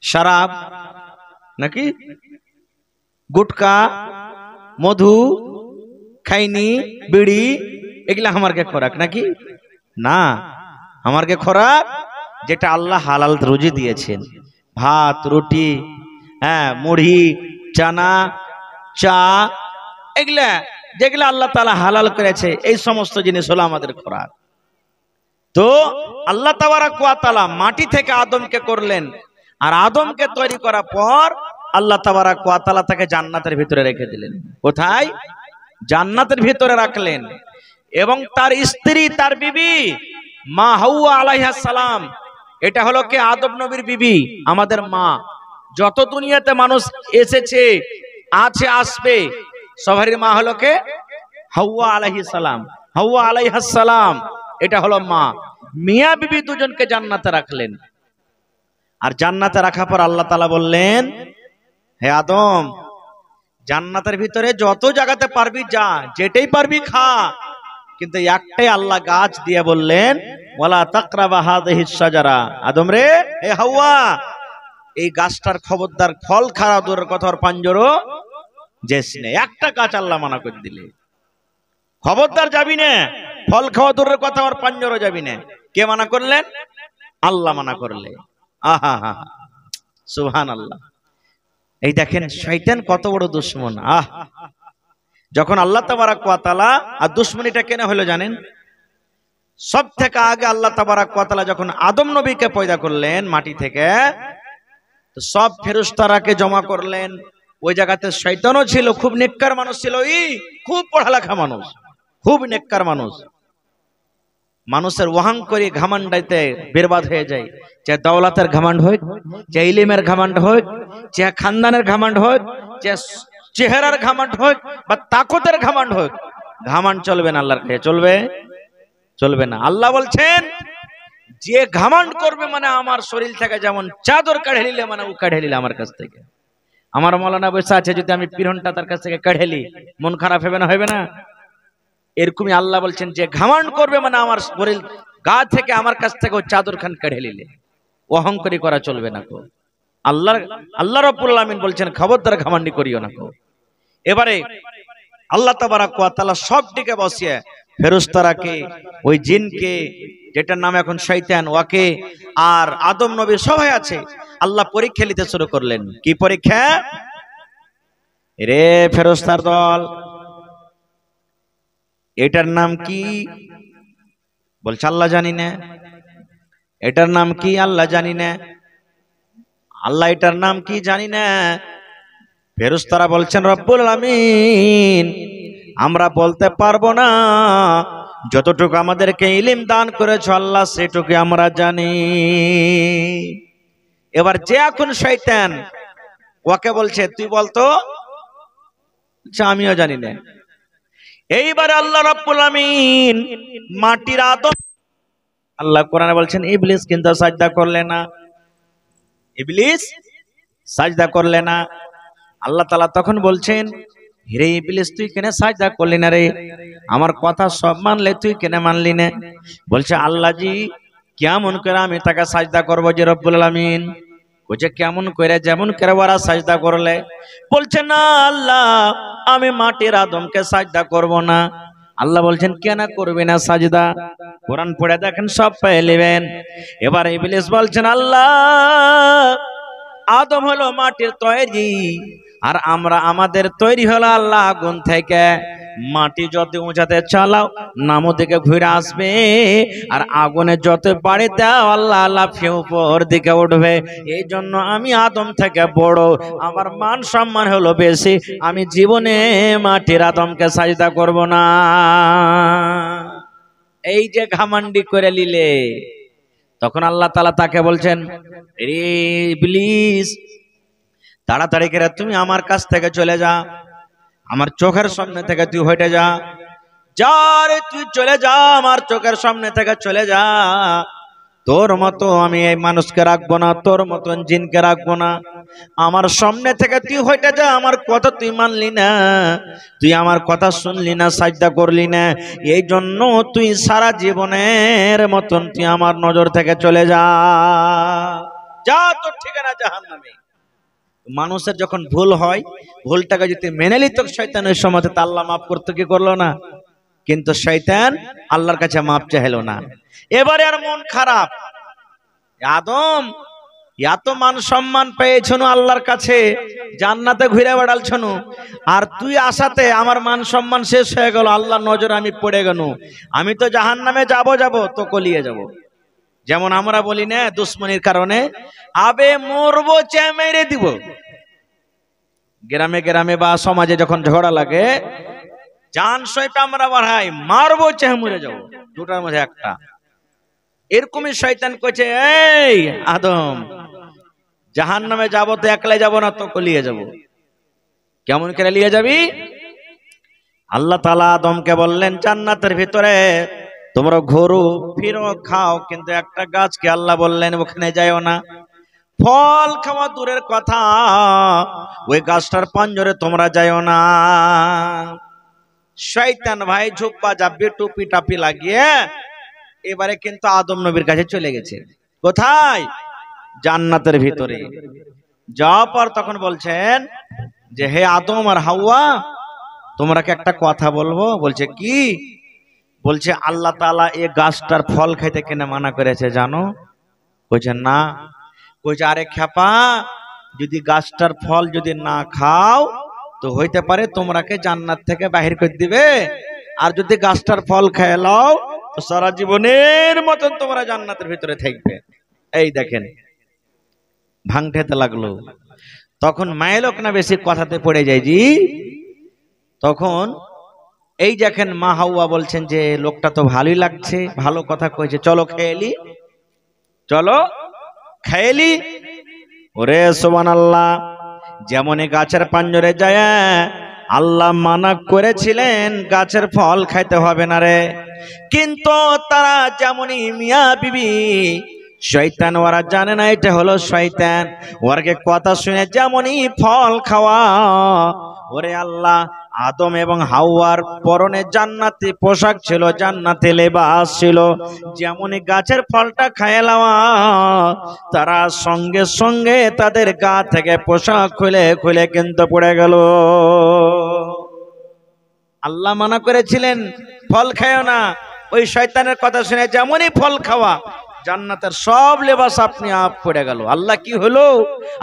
শরাব নাকি গুটকা, মধু, খাইনি বিড়ি এগুলা আমারকে খোরাক নাকি? না, আমারকে খোরাক যেটা আল্লাহ হালাল রুজি দিয়েছেন, ভাত রুটি, হ্যাঁ, মুড়ি চানা চা, এগুলা যেগুলা আল্লাহ তাআলা হালাল করেছে, এই সমস্ত জিনিস হলো আমাদের খোরাক। তো আল্লাহ তাবারাক ওয়া তাআলা মাটি থেকে আদমকে করলেন, আর আদমকে তৈরি করার পর আল্লাহ তাবারাক ওয়া তাআলা তাকে জান্নাতের ভিতরে রেখে দিলেন। কোথায়? জান্নাতের ভিতরে রাখলেন। এবং তার স্ত্রী, তার বিবি মা হাওয়া আলাইহিস সালাম, এটা হলো কে? আদম নবীর বিবি, আমাদের মা। যত দুনিয়াতে মানুষ এসেছে, আছে, আসবে, সবারই মা হলো কে? হাওয়া আলাইহিস সালাম। হাওয়া আলাইহিস সালাম এটা হলো মা। মিয়া বিবি দুজনকে জান্নাতে রাখলেন। আর জান্নাতে রাখার পর আল্লাহ তাআলা বললেন, হে আদম, জান্নাতের ভিতরে যত জায়গাতে পারবি যা, যেটাই পারবি খা, কিন্তু একটাই আল্লাহ গাছ দিয়ে বললেন, ওয়ালা তাকরাবা হাযিহিস শাজারা। আদম রে, হে হাওয়া, এই গাছটার খবরদার, ফল খাওয়া দূরের কথা, ওর পাঞ্জরও যেস না। একটা গাছ আল্লাহ মানা করে দিলে, খবরদার যাবি না, ফল খাওয়া দূরের কথা, ওর পাঞ্জরও যাবি না। কে মানা করলেন? আল্লাহ মানা করলে। আহা হা, সুবহানাল্লাহ। এই দেখেন শয়তান কত বড় দুশমন। যখন আল্লাহ তাবারাক ওয়া তাআলা, আর দুশমনিটা কেন হলো জানেন? সব থেকে আগে আল্লাহ তাবারাক ওয়া তাআলা যখন আদম নবীকে পয়দা করলেন মাটি থেকে, তো সব ফেরেশতারাকে জমা করলেন। ওই জায়গাতে শয়তানও ছিল, খুব নেককার মানুষ ছিল, খুব পড়ালেখা মানুষ, খুব নেককার মানুষ। মানুষের অহংকারী ঘামান্ডাইতে বরবাদ হয়ে যায়। চাহে দৌলতের ঘামান্ড হোক, চাহে ইলমের ঘামান্ড হোক, চাহে খানদানের ঘামান্ড হোক, চাহে চেহারার ঘামান্ড হোক, বা তাকতের ঘামান্ড হোক, ঘামান্ড চলবে না আল্লাহর কাছে। চলবে? চলবে না। আল্লাহ বলছেন, যে ঘামান্ড করবে মানে আমার শরীর থেকে যেমন চাদর কাঢ়ে নিলে, মানে ও কাঢ়ে নিলে আমার কাছ থেকে। আমার মৌলানা বসে আছে, যদি আমি পিরনটা তার কাছ থেকে কাঢ়ে নি, মন খারাপ হবে না? হবে না? এরকমই আল্লাহ বলছেন, যে ঘামান্ড করবে মানে আমার শরীর গা থেকে, আমার কাছ থেকে চাদর খান কাঢ়ে নিলে, অহংকারী করা চলবে না কো। আল্লাহ রাব্বুল আলামিন বলছেন, খবরদার ঘামান্ডি করিও না কো। এবারে আল্লাহ তাবারাক ওয়া তাআলা সব দিকে বসিয়ে ফেরেশতারাকে, ওই জিনকে, যেটার নাম এখন শয়তান, ওকে, আর আদম নবী সবাই আছে, আল্লাহ পরীক্ষা নিতে শুরু করলেন। কি পরীক্ষা? রে ফেরেশতার দল, এটার নাম কি? বলছে আল্লাহ জানি না। এটার নাম কি? আল্লাহ জানি না। আল্লাহ এটার নাম কি? জানি না। ফেরেশতারা বলছেন, রব্বুল আলামিন, আমরা বলতে পারবো না, যতটুকু আমাদেরকে ইলম দান করেছো আল্লাহ, সেটুকু আমরা জানি। এবার যে এখন শয়তান, ওকে বলছে, তুই বলতো। আমিও জানি না। এইবার আল্লাহ রাব্বুল আলামিন মাটির আদম, আল্লাহ কোরআনে বলছেন, ইবলিস কিন্তু সাজদা করলে না। ইবলিস সাজদা করলে না। আল্লাহ তাআলা তখন বলছেন, হে ইবলিস, তুই কেন সাজদা করলি না রে? আমার কথা সব মানলে, তুই কেন মানলি না? বলছে, আল্লাহ জি, কেমন করে আমি তাকে সাজদা করবো যে রব্বুল আলামিন? বলছে, কেমন করে? যেমন করে ওরা সাজদা করলে। বলছে, না আল্লাহ, আমি মাটির আদমকে সাজদা করব না। আল্লাহ বলছেন, কেন করবে না সাজদা? কোরআন পড়ে দেখেন, সব পেয়ে নেবেন। এবার ইবলিস বলছেন, আল্লাহ, আদম হলো মাটির তৈরি, আর আমরা আমাদের তৈরি হলো আল্লাহ আগুন থেকে। মাটি যত উঁচাতে চালাও, নামো দিকে ঘুরে আসবে, আর আগুনে যত বাড়ি দাও, আল্লাহ আল্লাহ উপর দিকে উঠবে। এই জন্য আমি আদম থেকে বড়, আমার মান সম্মান হলো বেশি, আমি জীবনে মাটির আদমকে সাজদা করব না। এই যে ঘামান্ডি করে নিলে, তখন আল্লাহ তাআলা তাকে বলছেন, রে ইবলিস, তাড়াতাড়ি করে তুমি আমার কাছ থেকে চলে যা, আমার চোখের সামনে থেকে তুই হটে যা। যা রে, তুই চলে যা, আমার চোখের সামনে থেকে চলে যা। তোর মতো আমি এই মানুষকে রাখবো না, তোর মতন জিনকে রাখবো না। আমার সামনে থেকে তুই হটে যা। আমার কথা তুই মানলি না, তুই আমার কথা শুনলি না, সাজদা করলি না, এই জন্য তুই সারা জীবনের মতন তুই আমার নজর থেকে চলে যা। যা, তোর ঠিকানা জাহান্নামে। মানুষের যখন ভুল হয়, ভুলটাকে যদি মেনে নিত শয়তান ওই সময়, তা আল্লাহ মাফ করতে কি করলো না? কিন্তু শয়তান আল্লাহর কাছে মাপ চাইলো না। এবারে আর মন খারাপ, আদম এত মান সম্মান পেয়েছনু আল্লাহর কাছে, জান্নাতে ঘুরে বেড়ালছনু, আর তুই আসাতে আমার মান সম্মান শেষ হয়ে গেল, আল্লাহর নজরে আমি পড়ে গেল, আমি তো জাহান্নামে যাব তো কলিয়ে যাব। যেমন আমরা বলি না দুশ্মনির কারণে আবে মরবো চেয়ে মেরে দিব। গ্রামে গ্রামে বা সমাজে যখন ঝগড়া লাগে, জান সইপে আমরা বাড়াই, মারবো চেয়ে মরে যাবো, দুটার মধ্যে একটা। এরকমই শয়তান কইছে, এই আদম জাহান্নামে যাব তো একলাই যাব না, তো কলিয়ে যাব। কেমন করে লিয়ে যাবি? আল্লাহ তাআলা আদমকে বললেন, জান্নাতের ভিতরে তোমরা ঘোরো ফিরো খাও, কিন্তু একটা গাছকে আল্লাহ বললেন ওখানে যাইও না। ফল খাওয়া দূরের কথা, ওই গাছটার পাঞ্জরে তোমরা যাইও না। শয়তান ভাই ঝুপা যাবে টুপি টাপি লাগিয়ে এবারে কিন্তু আদম নবীর কাছে চলে গেছে। কোথায়? জান্নাতের ভিতরে। যাওয়ার পর তখন বলছেন যে, হে আদম আর হাওয়া, তোমরা কি একটা কথা বলবো? বলছে কি? বলছে আল্লাহ তাআলা এই গাছটার ফল খাইতে কেন মানা করেছে জানো? বলছে না। বলছে আরে খেপা, যদি গাছটার ফল যদি না খাও তো হইতে পারে তোমরাকে জান্নাত থেকে বাহির করে দিবে, আর যদি গাছটার ফল খেয়ে লও তো সারা জীবনের মতন তোমরা জান্নাতের ভিতরে থাকবে। এই দেখেন ভাঙতে লাগলো। তখন মায়ের লোক না বেশি কথাতে পড়ে যায় জি। তখন এই দেখেন মা হাওয়া বলছেন যে লোকটা তো ভালোই লাগছে, ভালো কথা কইছে, চলো খেয়েলি, চলো খেয়েলি। ওরে সুবহানাল্লাহ, যেমনই গাছের পাঞ্জরে যায় আল্লাহ মানা করেছিলেন গাছের ফল খাইতে হবে না রে, কিন্তু তারা যেমনই মিয়া বিবি শয়তান, ওরা জানে না এটা হলো শয়তান, ওরকে কথা শুনে যেমনই ফল খাওয়া। ওরে আল্লাহ, আদম এবং হাওয়ার পরনে জান্নাতি পোশাক ছিল, জান্নাতি লেবাস ছিল, যেমনই গাছের ফলটা খাইলাম তারা সঙ্গে সঙ্গে তাদের গা থেকে পোশাক খুলে খুলে কিন্তু পড়ে গেল। আল্লাহ মানা করেছিলেন ফল খায়ও না, ওই শয়তানের কথা শুনে যেমনই ফল খাওয়া, জান্নাতের সব লেবাস আপনি আপ পড়ে গেল। আল্লাহ কি হলো?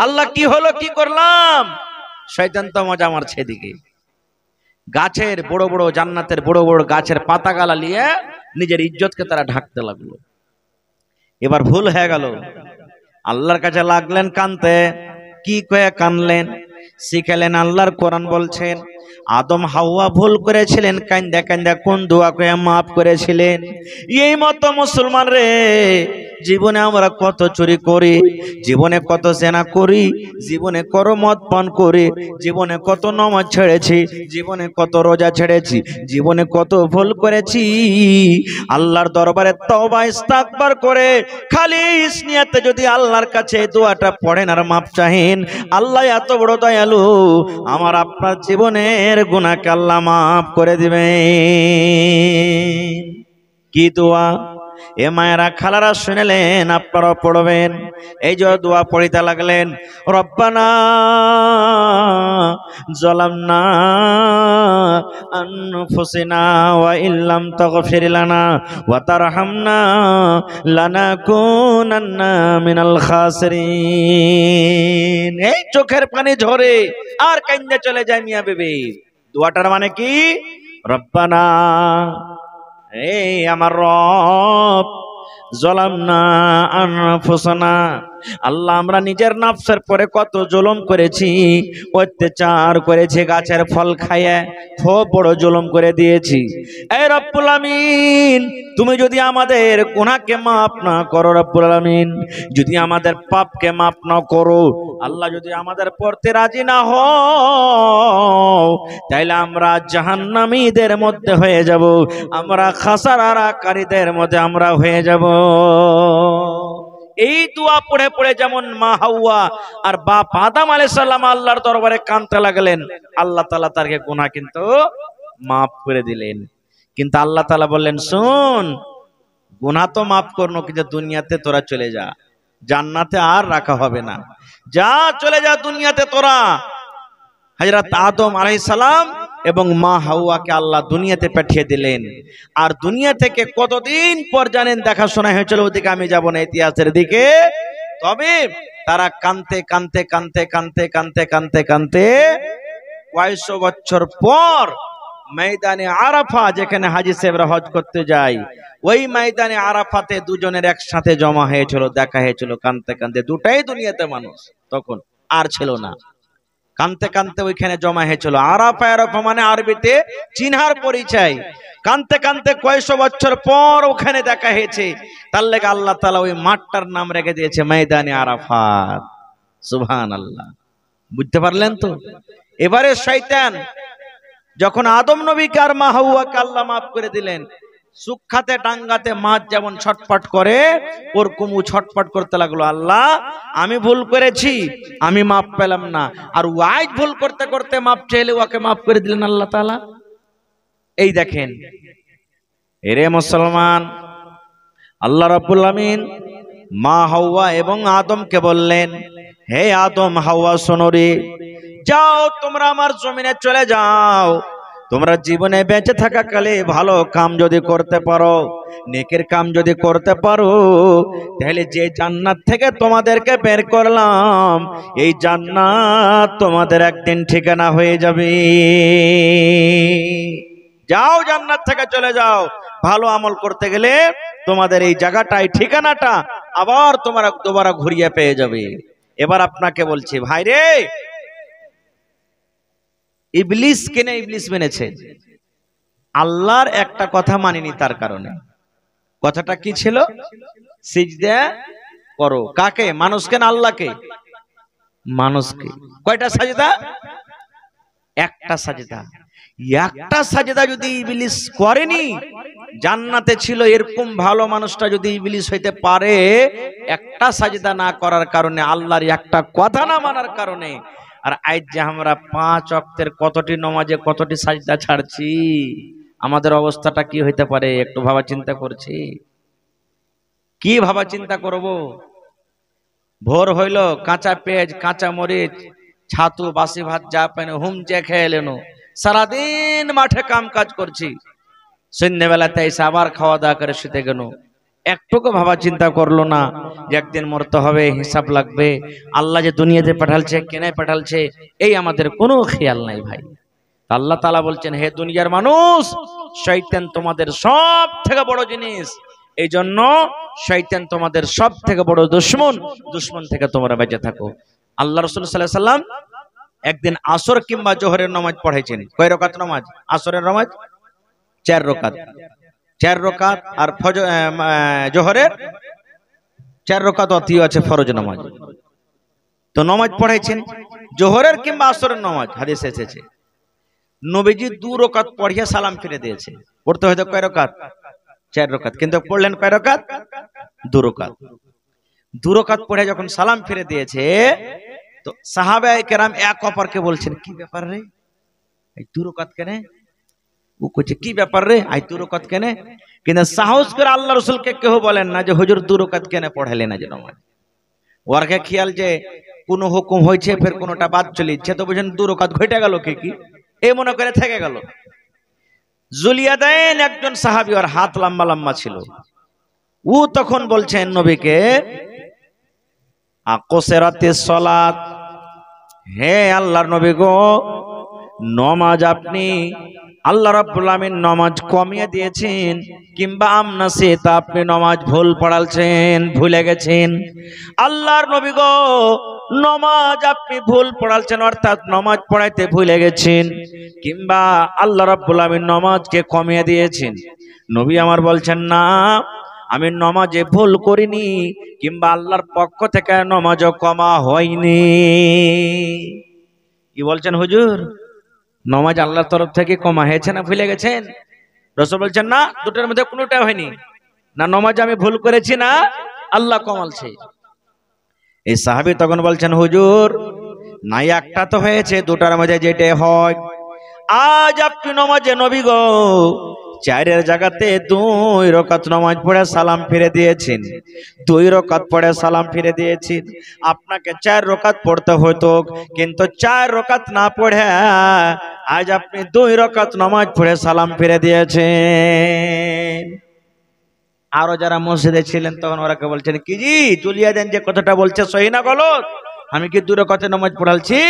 আল্লাহ কি হলো? কি করলাম? শয়তান তো মজা মারছে এদিকে। গাছের বড় বড় জান্নাতের বড় বড় গাছের পাতা গালা নিয়ে নিজের ইজ্জতকে তারা ঢাকতে লাগলো। এবার ভুল হয়ে গেল, আল্লাহর কাছে লাগলেন কানতে। কি কয়ে কানলেন? শিখালেন আল্লাহর কোরআন বলছেন আদম হাওয়া ভুল করেছিলেন, কান্দা কান্দা কোন দোয়া কয়ে মাফ করেছিলেন। এই মতো মুসলমান রে, জীবনে আমরা কত চুরি করি, জীবনে কত জেনা করি, জীবনে কত মদ পান করি, জীবনে কত নামাজ ছেড়েছি, জীবনে কত রোজা ছেড়েছি, জীবনে কত ভুল করেছি। আল্লাহর দরবারে তওবা ইস্তেগফার করে খালিস নিয়তে যদি আল্লাহর কাছে দোয়াটা পড়েন আর মাপ চাহেন, আল্লাহ এত বড় দয়ালু, আমার আপনার জীবনের গুনাহকে আল্লাহ মাফ করে দিবেন। কি দোয়া? এ মায়েরা খালারা শুনলেন, আপনারা পড়বেন। এই যে দোয়া পড়িতে লাগলেন, রব্বানা যালামনা আনফুসিনা ওয়া ইল্লাম তাগফির লানা ওয়া তারহামনা লানাকুনান্না মিনাল খাসিরিন। এই চোখের পানি ঝরে আর কান্না চলে যায় মিয়া বিবি। দোয়াটার মানে কি? রব্বানা, এই আমার রব, যালামনা আনফুসানা, আল্লাহ আমরা নিজের নফসের পরে কত জুলুম করেছি, অত্যাচার করেছি, গাছের ফল খাইয়ে খুব বড় জুলুম করে দিয়েছি। এই রব্বুল আমিন, তুমি যদি আমাদের গুনাহকে মাফ না করো, রব্বুল আমিন যদি আমাদের পাপকে মাফ না করো, আল্লাহ যদি আমাদের পড়তে রাজি না হও, তাইলে আমরা জাহান্নামীদের মধ্যে হয়ে যাব, আমরা খাসারাকারীদের মধ্যে আমরা হয়ে যাব। এই দোয়া পড়ে পড়ে যেমন মা হাওয়া আর বাপ আদম আলাইহিস সালাম আল্লাহর দরবারে কাঁদতে লাগলেন, আল্লাহ তাআলা তার গুনাহ কিন্তু মাফ করে দিলেন। কিন্তু আল্লাহ তাআলা বললেন, শুন, গুনাহ তো মাফ করনো, কিন্তু দুনিয়াতে তোরা চলে যা, জান্নাতে আর রাখা হবে না। যা চলে যা দুনিয়াতে তোরা। হযরত আদম আলাইহিস সালাম এবং মা হাওয়াকে আল্লাহ দুনিয়াতে পাঠিয়ে দিলেন। আর দুনিয়া থেকে কতদিন পর জানেন দেখাশোনা হয়েছিল, ওদিকে আমি যাব না ইতিহাসের দিকে। তবে তারা কানতে কানতে কানতে কানতে কানতে কানতে কানতে কয়েকশো বছর পর ময়দানে আরাফা, যেখানে হাজী সাহেবরা হজ করতে যায়, ওই ময়দানে আরাফাতে দুজনের একসাথে জমা হয়েছিল, দেখা হয়েছিল কানতে কানতে। দুটাই দুনিয়াতে মানুষ তখন আর ছিল না, কানতে কানতে ওইখানে জমা হয়েছিল। আরাফা, আরাফা মানে আরবিতে চিনহার পরিচয়। কানতে কানতে কয়েকশো বছর পর ওখানে দেখা হয়েছে, তার লেগে আল্লাহ তাআলা ওই মাঠটার নাম রেখে দিয়েছে ময়দানে আরাফাত। সুবহানাল্লাহ, বুঝতে পারলেন তো? এবারে শয়তান যখন আদম নবীকে আর মা হাওয়াকে আল্লাহ মাফ করে দিলেন, সুখাতে ডাঙ্গাতে মাছ যেমন ছটফট করে ওরকম ও ছটফট করতে লাগলো, আল্লাহ আমি ভুল করেছি, আমি মাপ পেলাম না। আর ওয়াইজ ভুল করতে করতে মাপ চাইলে ওকে মাফ করে দিলেন আল্লাহ তাআলা। এই দেখেন এরে মুসলমান, আল্লাহ রাব্বুল আমিন মা হাওয়া এবং আদমকে বললেন, হে আদম হাওয়া শোনো রে, যাও তোমরা আমার জমিনে চলে যাও। তোমরা জীবনে বেঁচে থাকা কালে ভালো কাম যদি করতে পারো, নেকের কাম যদি করতে পারো, তাহলে যে জান্নাত থেকে তোমাদেরকে বের করলাম, এই জান্নাত তোমাদের একদিন ঠিকানা হয়ে যাবে। যাও জান্নাত থেকে চলে যাও, ভালো আমল করতে গেলে তোমাদের এই জায়গাটাই ঠিকানাটা আবার তোমরা দুবারা ঘুরিয়ে পেয়ে যাবে। এবার আপনাকে বলছি ভাই রে, ইবলিস কেনে ইবলিস মেনেছে? আল্লাহর একটা কথা মানেনি, তার কারণে। কথাটা কি ছিল? সিজদা করো। কাকে? মানুষকে না আল্লাহকে? মানুষকে। কয়টা সাজদা? একটা সাজদা। একটা সাজদা যদি ইবলিস করেনি, জান্নাতে ছিল এরকম ভালো মানুষটা যদি ইবলিস হইতে পারে, একটা সাজদা না করার কারণে, আল্লাহর একটা কথা না মানার কারণে। আর আজ যে আমরা 5 ওয়াক্তের কতটি নামাজে কতটি সাজদা ছাড়ছি, আমাদের অবস্থাটা কি হইতে পারে একটু ভাবা চিন্তা করছি? কি ভাবা চিন্তা করব? ভোর হইল, কাঁচা পেঁয়াজ, কাঁচা মরিচ, ছাতু, বাসি ভাত যা পেনে হুম যে খেয়ে এলেন, সারাদিন মাঠে কাম কাজ করছি, সন্ধ্যেবেলাতে এসে আবার খাওয়া দাওয়া করে শুতে গেল। একটুকু ভাবা চিন্তা করলো না যে একদিন মরতে হবে, হিসাব লাগবে, আল্লাহ যে দুনিয়াতে পাঠালছে, কেনে পাঠালছে, এই আমাদের কোনো খেয়াল নাই ভাই। আল্লাহ তাআলা বলছেন, হে দুনিয়ার মানুষ, শয়তান তোমাদের সব থেকে বড় জিনিস, এই জন্য শয়তান তোমাদের সব থেকে বড় দুশমন, দুশমন থেকে তোমরা বেঁচে থাকো। আল্লাহ রাসূল সাল্লাল্লাহু আলাইহি সাল্লাম একদিন আসর কিংবা জোহরের নামাজ পড়াইছেন। কয় রাকাত নামাজ? আসরের নামাজ 4 রাকাত, 4 রাকাত। আর জোহরের 4 রাকাত অতি আছে ফরজ নামাজ। তো নামাজ পড়াইছেন জোহরের কিংবা আসরের নামাজ, হাদিসে এসেছে নবীজি 2 রাকাত পড়িয়ে সালাম ফিরে দিয়েছে। পড়তে হয়তো কয় রাকাত? 4 রাকাত, কিন্তু পড়লেন কয় রাকাত? 2 রাকাত। 2 রাকাত পড়ে যখন সালাম ফিরে দিয়েছে, তো সাহাবায়ে কেরাম এক অপরকে বলছেন, কি ব্যাপার রে, এই 2 রাকাত কেনে? ও কইছে কি ব্যাপার রে, আই 2 রাকাত কেনে? কিন্তু সাহস করে আল্লাহ রাসূলকে কেউ বলেন না যে হুজুর 2 রাকাত কেনে পড়াইলেন না যে নামাজ। ওরকে খেয়াল যে কোন হুকুম হয়েছে, ফের কোনটা বাদ চলে যাচ্ছে, তো বুঝেন 2 রাকাত ঘটে গেল কি এই মনে করে থেকে গেল। জুলিয়াদাইন একজন সাহাবী, ওর হাত লম্বা লম্বা ছিল। ও তখন বলছেন নবীকে, আকসরাতিস সালাত, হে আল্লাহর নবী গো, নামাজ আপনি আল্লাহ রাব্বুল আমিন নামাজ কমিয়ে দিয়েছেন, কিংবা আমনাসিত, আপনি নামাজ ভুল পড়ালছেন, ভুলে গেছেন। আল্লাহর নবী গো, নামাজ আপনি ভুল পড়ালছেন, অর্থাৎ নামাজ পড়াইতে ভুলে গেছেন, কিংবা আল্লাহ রাব্বুল আমিন নামাজকে কমিয়ে দিয়েছেন। নবী আমার বলছেন, না, আমি নামাজে ভুল করিনি, কিংবা আল্লাহর পক্ষ থেকে নামাজও কমা হয়নি। কি বলছেন হুজুর, নামাজ আল্লাহর তরফ থেকে কমা হয়েছে না ভুলে গেছেন? রাসূল বলছেন, না, দুটোর মধ্যে কোনোটা হয়নি, না নামাজ আমি ভুল করেছি, না আল্লাহ কমালছে। এই সাহাবী তখন বলছেন, হুজুর না, একটা তো হয়েছে, দুটার মধ্যে যেটা হয়। আজ আপনি নামাজে নবী গো চারের জায়গাতে 2 রাকাত নামাজ পড়ে সালাম ফিরে দিয়েছেন, 2 রাকাত পড়ে সালাম ফিরে দিয়েছেন। আপনাকে 4 রাকাত পড়তে হতো, কিন্তু 4 রাকাত না পড়ে আজ আপনি 2 রাকাত নামাজ পড়ে সালাম ফিরে দিয়েছেন। আরো যারা মসজিদে ছিলেন তখন ওরা কে বলছেন, কি জি চলিয়া দেন, যে কথাটা বলছে সহি না গলত? আমি কি 2 রাকাতে নামাজ পড়ালছি?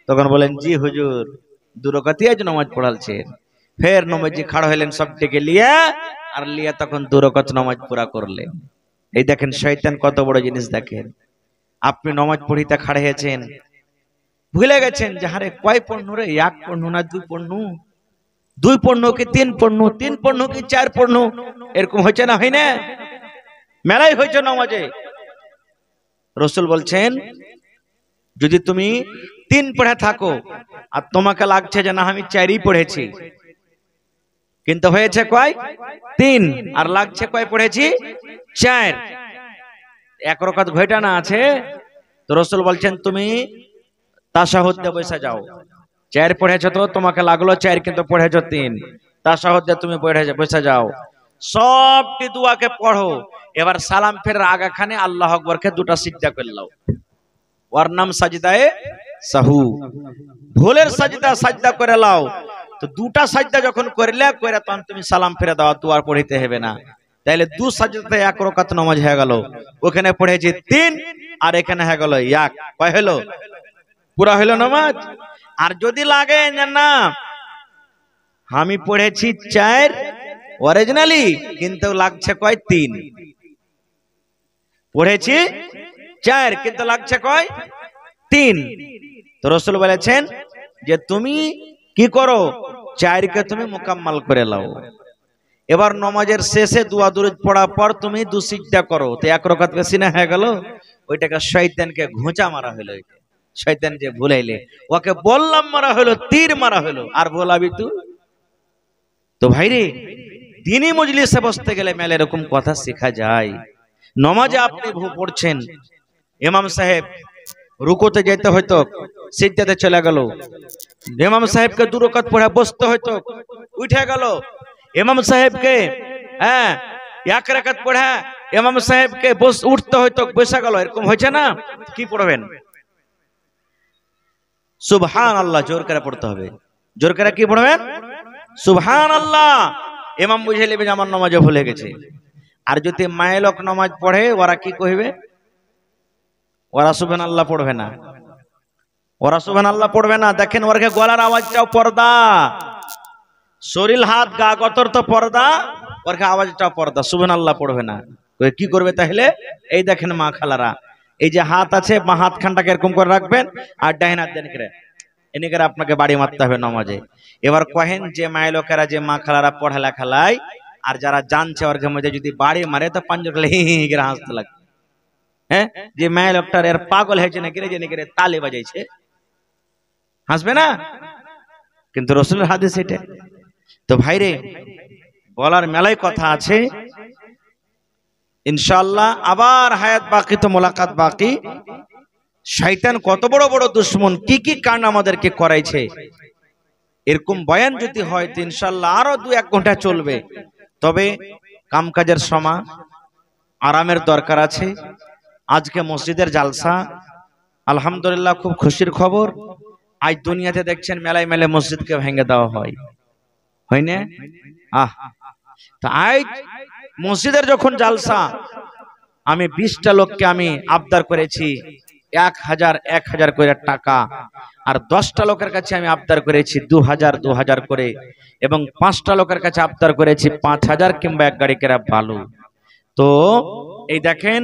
তখন বলেন, জি হুজুর 2 রাকাতই আজ নামাজ পড়ালছেন। ফের নবীজি খাড়া হলেন সবটিকে লিয়া, আর লিয়া তখন 2 রাকাত নামাজ পুরা করলেন। এই দেখেন শয়তান কত বড় জিনিস। দেখেন আপনি নামাজ পড়িতে খাড়া হয়েছেন, ভুলে গেছেন যে হারে কয় পড়নু রে, 1 পড়নু না 2 পড়নু, 2 পড়নু কি 3 পড়নু, 3 পড়নু কি 4 পড়নু, এরকম হয়েছে না হয় না? মেলাই হয়েছে নামাজে। রাসূল বলছেন, যদি তুমি 3 পড়ে থাকো আর তোমাকে লাগছে যে না আমি 4ই পড়েছি, কিন্তু হয়েছে কয় 3, আর লাগছে কয় পড়েছি 4, 1 রাকাত ঘটা না আছে। তো রাসূল বলছেন তুমি তাশাহুদ দিয়ে বসে যাও। 4 পড়েছো তো তোমাকে লাগলো 4, কিন্তু পড়েছো 3, তাশাহুদ দিয়ে তুমি বসে যাও। সবটি দোয়াকে পড়ো। এবার সালাম ফেরার আগাখানে আল্লাহু আকবার কে 2টা সিজদা করে নাও, ওর নাম সাজদায়ে সাহু, ভুলের সাজদা করে নাও। তো 2টা সাজদা যখন করলে কইরা তখন তুমি সালাম ফিরে দাও, দোয়া পড়িতে হবে না। তাইলে 2 সাজদাতে 1 রাকাত নামাজ হয়ে গেল। ওখানে পড়েছি 3 আর এখানে হয়ে গেল 1, কয় হলো? পুরা হলো নামাজ। আর যদি লাগে না আমি পড়েছি 4 অরিজিনালি, কিন্তু লাগছে কয় 3, পড়েছি 4 কিন্তু লাগছে কয় 3। তো রাসূল বলেছেন যে তুমি কি করো, 4 কে তুমি মুকাম্মাল করে নাও। এবার নামাজের শেষে দোয়া দুরূদ পড়ার পর তুমি 2 সিজদা করো, তো 1 রাকাত বেশি না হয়ে গেল। ওইটাকে শয়তানকে ঘোঁচা মারা হলো। শয়তান যে ভুলাইলে ওকে বললাম মারা হলো, তীর মারা হলো, আর বলাবি তুই? তো ভাইরে, দিনী মজলিসে বসতে গেলে মেলে এরকম কথা শেখা যায়। নামাজে আপনি পড়ছেন, ইমাম সাহেব রুকুতে যেতে হয়তো, সিজদাতে চলে গেল, ইমাম সাহেবকে 2 রাকাত পড়ে বসতে হয়তো, উঠে গেল। ইমাম সাহেবকে 1 রাকাত পড়ে ইমাম সাহেবকে উঠতে হয়তো, বসে গেল, এরকম হয়েছে না? কি পড়বেন? সুবহানাল্লাহ জোর করে পড়তে হবে। জোর করে কি পড়বেন? সুবহানাল্লাহ। ইমাম বুঝে নেবে যে আমার নামাজে ভুলে গেছে। আর যদি মায়ে লোক নামাজ পড়ে ওরা কি কইবে? ওরা সুবহানাল্লাহ পড়বে না, ওরা সুবহানাল্লাহ পড়বে না। দেখেন ওরকে গলার আওয়াজটাও পর্দা, শরীর হাত গা গতর তো পর্দা, ওরকে আওয়াজটাও পর্দা, সুবহানাল্লাহ পড়বে না। কি করবে তাহলে? এই দেখেন মা খালারা, এই যে হাত আছে, মা হাত খানটাকে এরকম করে রাখবেন, আর ডাইন হাত দেন করে এনে করে আপনাকে বাড়ি মারতে হবে নামাজে। এবার কহেন যে মায়ের লোকেরা, যে মা খালারা পড়ালেখা লাই, আর যারা জানছে ওর মধ্যে যদি বাড়ি মারে তো পাঞ্জর করে হাসতে লাগে। হ্যাঁ, যে মায়ের লোকটার এর পাগল হয়েছে না কিরে, জেনে করে তালে বাজাইছে, হাসবে না? কিন্তু রাসূলের হাদিস এটা। তো ভাইরে, বলার মেলায় কথা আছে। ইনশাআল্লাহ আবার হায়াত বাকি, তো মোলাকাত বাকি। শয়তান কত বড় বড় দুশমন, কি কি কাণ্ড আমাদেরকে করাইছে, এরকম বয়ান যদি হয় তো ইনশাআল্লাহ আরো 2-1 ঘন্টা চলবে। তবে কামকাজের সময় আরামের দরকার আছে। আজকে মসজিদের জালসা, আলহামদুলিল্লাহ খুব খুশির খবর। আজ দুনিয়াতে দেখছেন মেলায় মেলায় মসজিদকে ভেঙে দেওয়া হয়, হয় না? তো আজ মসজিদের যখন জালসা, আমি 20টা লোককে আমি আবদার করেছি 1000 করে টাকা, আর 10টা লোকের কাছে আমি আবদার করেছি 2000 করে, এবং 5টা লোকের কাছে আবদার করেছি 5000 কিংবা 1 গাড়ি করে বালু। তো এই দেখেন,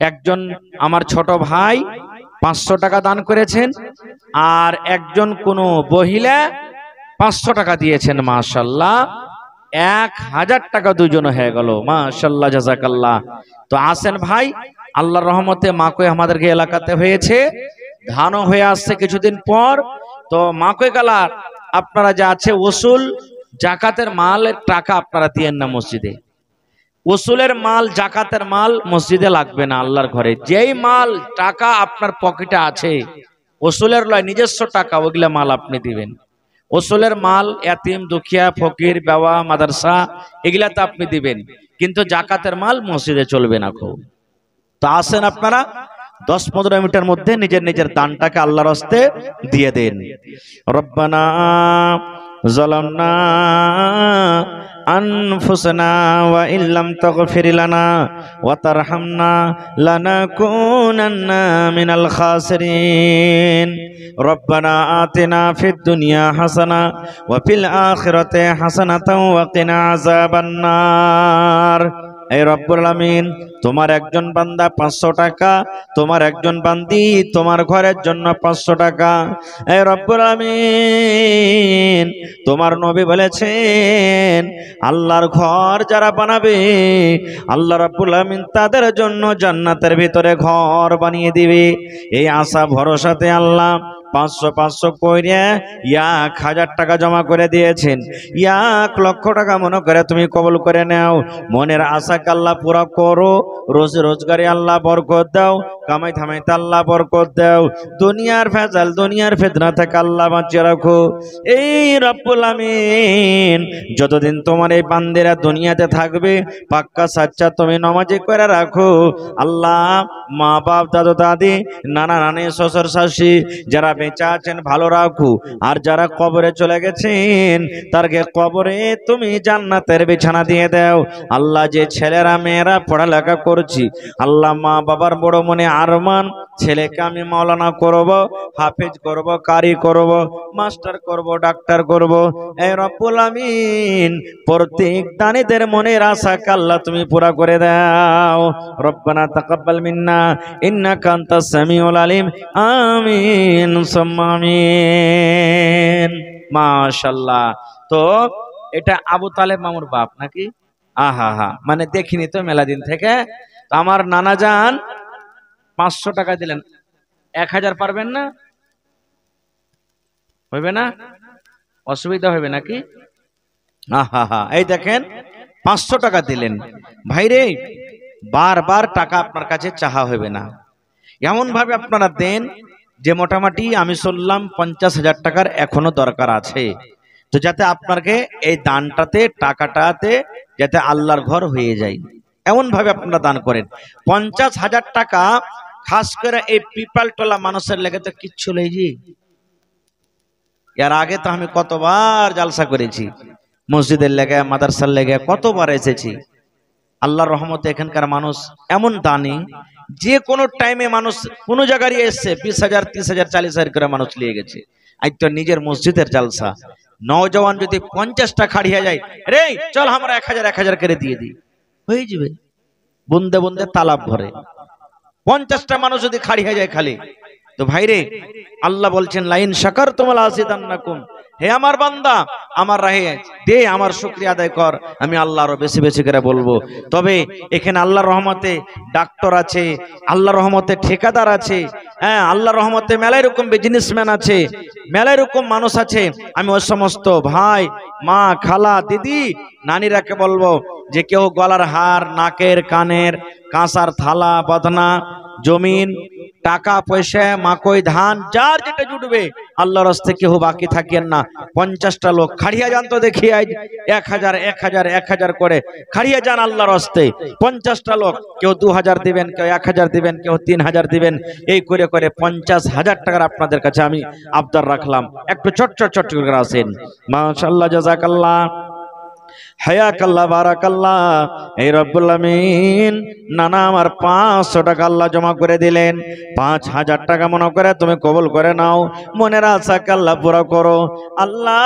একজন আমার ছোট ভাই 500 টাকা দান করেছেন, আর একজন কোন মহিলা 500 টাকা দিয়েছেন। মাশাআল্লাহ, 1000 টাকা দুজন হয়ে গেল। মাশাআল্লাহ, জাযাকাল্লাহ। তো আসেন ভাই, আল্লাহর রহমতে মাকই আমাদেরকে এলাকাতে হয়েছে, ধানও হয়ে আসছে কিছুদিন পর। তো মাকই কালার আপনারা যা আছে ওসুল জাকাতের মালের টাকা আপনারা দিয়েন না মসজিদে। ওসুলের মাল, জাকাতের মাল মসজিদে লাগবে না, আল্লাহর ঘরে। যেই মাল টাকা আপনার পকেটে আছে, ওসুলের লয়, নিজস্ব টাকা, ওইগুলা মাল আপনি দিবেন। ওসুলের মাল ইয়াতিম দুখিয়া ফকির বেওয়া মাদ্রাসা এগুলাতে আপনি দিবেন, কিন্তু জাকাতের মাল মসজিদে চলবে না। খুব তো আসেন আপনারা 10-15 মিনিটের মধ্যে নিজের নিজের দানটাকে আল্লাহর হস্তে দিয়ে দেন। রব্বানা যালামনা আনফুসানা ওয়া ইল্লাম তাগফির লানা ওয়া তারহামনা লানাকুনান্না মিনাল খাসিরিন। রব্বানা আতিনা ফিদ দুনিয়া হাসানা ওয়া ফিল আখিরাতি হাসানাতাও ওয়া কিনা আযাবান নার। এই রব্বুল আলামিন, তোমার একজন বান্দা 500 টাকা, তোমার একজন বান্দি তোমার ঘরের জন্য 500 টাকা। এই রব্বুল আলামিন, তোমার নবী বলেছেন আল্লাহর ঘর যারা বানাবে আল্লাহ রাব্বুল আলামিন তাদের জন্য জান্নাতের ভিতরে ঘর বানিয়ে দিবে। এই আশা ভরসাতে আল্লাহ 500 কইরে 1000 টাকা জমা করে দিয়েছেন। 1 লক্ষ টাকা মনে করে তুমি কবুল করে নাও। মনের আশাকে আল্লাহ পুরা করো। রোজি রোজগারে আল্লাহ বরকত দাও, কামাই থামাইতে আল্লাহ বরকত দাও। দুনিয়ার ভেজাল দুনিয়ার ফিতনা থেকে আল্লাহ বাঁচিয়ে রাখো। এই রব্বুল আমিন, যতদিন তোমার এই বান্দিরা দুনিয়াতে থাকবে পাক্কা সাচ্চা তুমি নামাজি করে রাখো। আল্লাহ মা বাপ দাদু দাদি নানা নানি শ্বশুর শাশুড়ি যারা বেঁচে আছেন ভালো রাখো, আর যারা কবরে চলে গেছেন তারকে কবরে তুমি জান্নাতের বিছানা দিয়ে দাও। আল্লাহ যে ছেলেরা মেয়েরা পড়ালেখা করছি আল্লাহ মা বাবার বড় মনে আরমান ছেলেকে আমি মাওলানা করব, হাফেজ করব, কারি করব, মাস্টার করব, ডাক্তার করব। এই রব্বুল আমিন, প্রত্যেক দানীদের মনের আশাকে আল্লাহ তুমি পুরা করে দাও। রব্বানা তাকাব্বাল মিন্না ইন্নাকা আনতাস সামিউল আলিম। আমিন সুম্মা আমিন। মাশাআল্লাহ। তো এটা আবু তালেব মামুর বাপ নাকি? আহা হা, মানে দেখিনি তো মেলা দিন থেকে। তো আমার নানা যান 500 টাকা দিলেন। 1000 পারবেন না? হইবে না? অসুবিধা হবে নাকি? আহা হা, এই দেখেন 500 টাকা দিলেন। ভাইরে, বারবার টাকা আপনার কাছে চাহা হবে না। এমন ভাবে আপনারা দেন যে মোটামুটি আমি শুনলাম 50,000 টাকার এখনো দরকার আছে। তো যাতে আপনাকে এই দানটাতে টাকাটাতে যাতে আল্লাহর ঘর হয়ে যায় এমন ভাবে আপনারা দান করেন। 50,000 টাকা খাস করে এই পিপালটোলা মানুষের লেগে তো কিচ্ছু নেই। এর আগে তো আমি কতবার জালসা করেছি, মসজিদের লেগে মাদ্রাসার লেগে কতবার এসেছি। আল্লাহর রহমতে এখানকার মানুষ এমন দানি, যে কোনো টাইমে মানুষ কোনো জায়গায় এসছে 20,000 30,000 40,000 করে মানুষ নিয়ে গেছে। আজ তো নিজের মসজিদের জালসা, নওজওয়ান যদি 50টা খাড়িয়ে যায়, রে চল আমরা 1000 করে দিয়ে দিই, হয়ে যাবে। বন্দে বন্দে তালাব ভরে 50টা মানুষ যদি খাড়িয়ে যায় খালি। তো ভাইরে, আল্লাহ বলছেন লাইন শাকারতুম লাযিদান্নাকুম। হে আমার বান্দা, আমার রাহে দে, আমার শুকরিয়া আদায় কর, আমি আল্লাহ আরো বেশি বেশি করে বলবো। তবে এখানে আল্লাহর রহমতে ডাক্তার আছে, আল্লাহর রহমতে ঠিকাদার আছে, হ্যাঁ আল্লাহর রহমতে মেলাই রকম বিজনেসম্যান আছে, মেলাই রকম মানুষ আছে। আমি ওই সমস্ত ভাই মা খালা দিদি নানিরাকে বলবো যে কেউ গলার হার, নাকের কানের কাঁসার থালা বদনা, জমিন, টাকা পয়সা, মাকই ধান, যার যেটা জুটবে আল্লাহর রাস্তায় কেউ বাকি থাকেন না। 50টা লোক খাড়িয়া যান তো দেখি, আজ 1000 করে খাড়িয়া যান আল্লাহর রাস্তায়। 50টা লোক, কেউ 2000 দিবেন, কেউ 1000 দিবেন, কেউ 3000 দিবেন। এই করে করে 50,000 টাকার আপনাদের কাছে আমি আবদার রাখলাম। একটু চট করে আসেন। মাশাআল্লাহ, জাযাকাল্লাহ, হায়াকাল্লাহ, বারাকাল্লাহ। এই রব্বুল আমিন, নানা আমার 500 টাকা আল্লাহ জমা করে দিলেন। 5,000 টাকা মনে করে তুমি কবুল করে নাও। মনের আশাকে আল্লাহ পুরা করো। আল্লাহ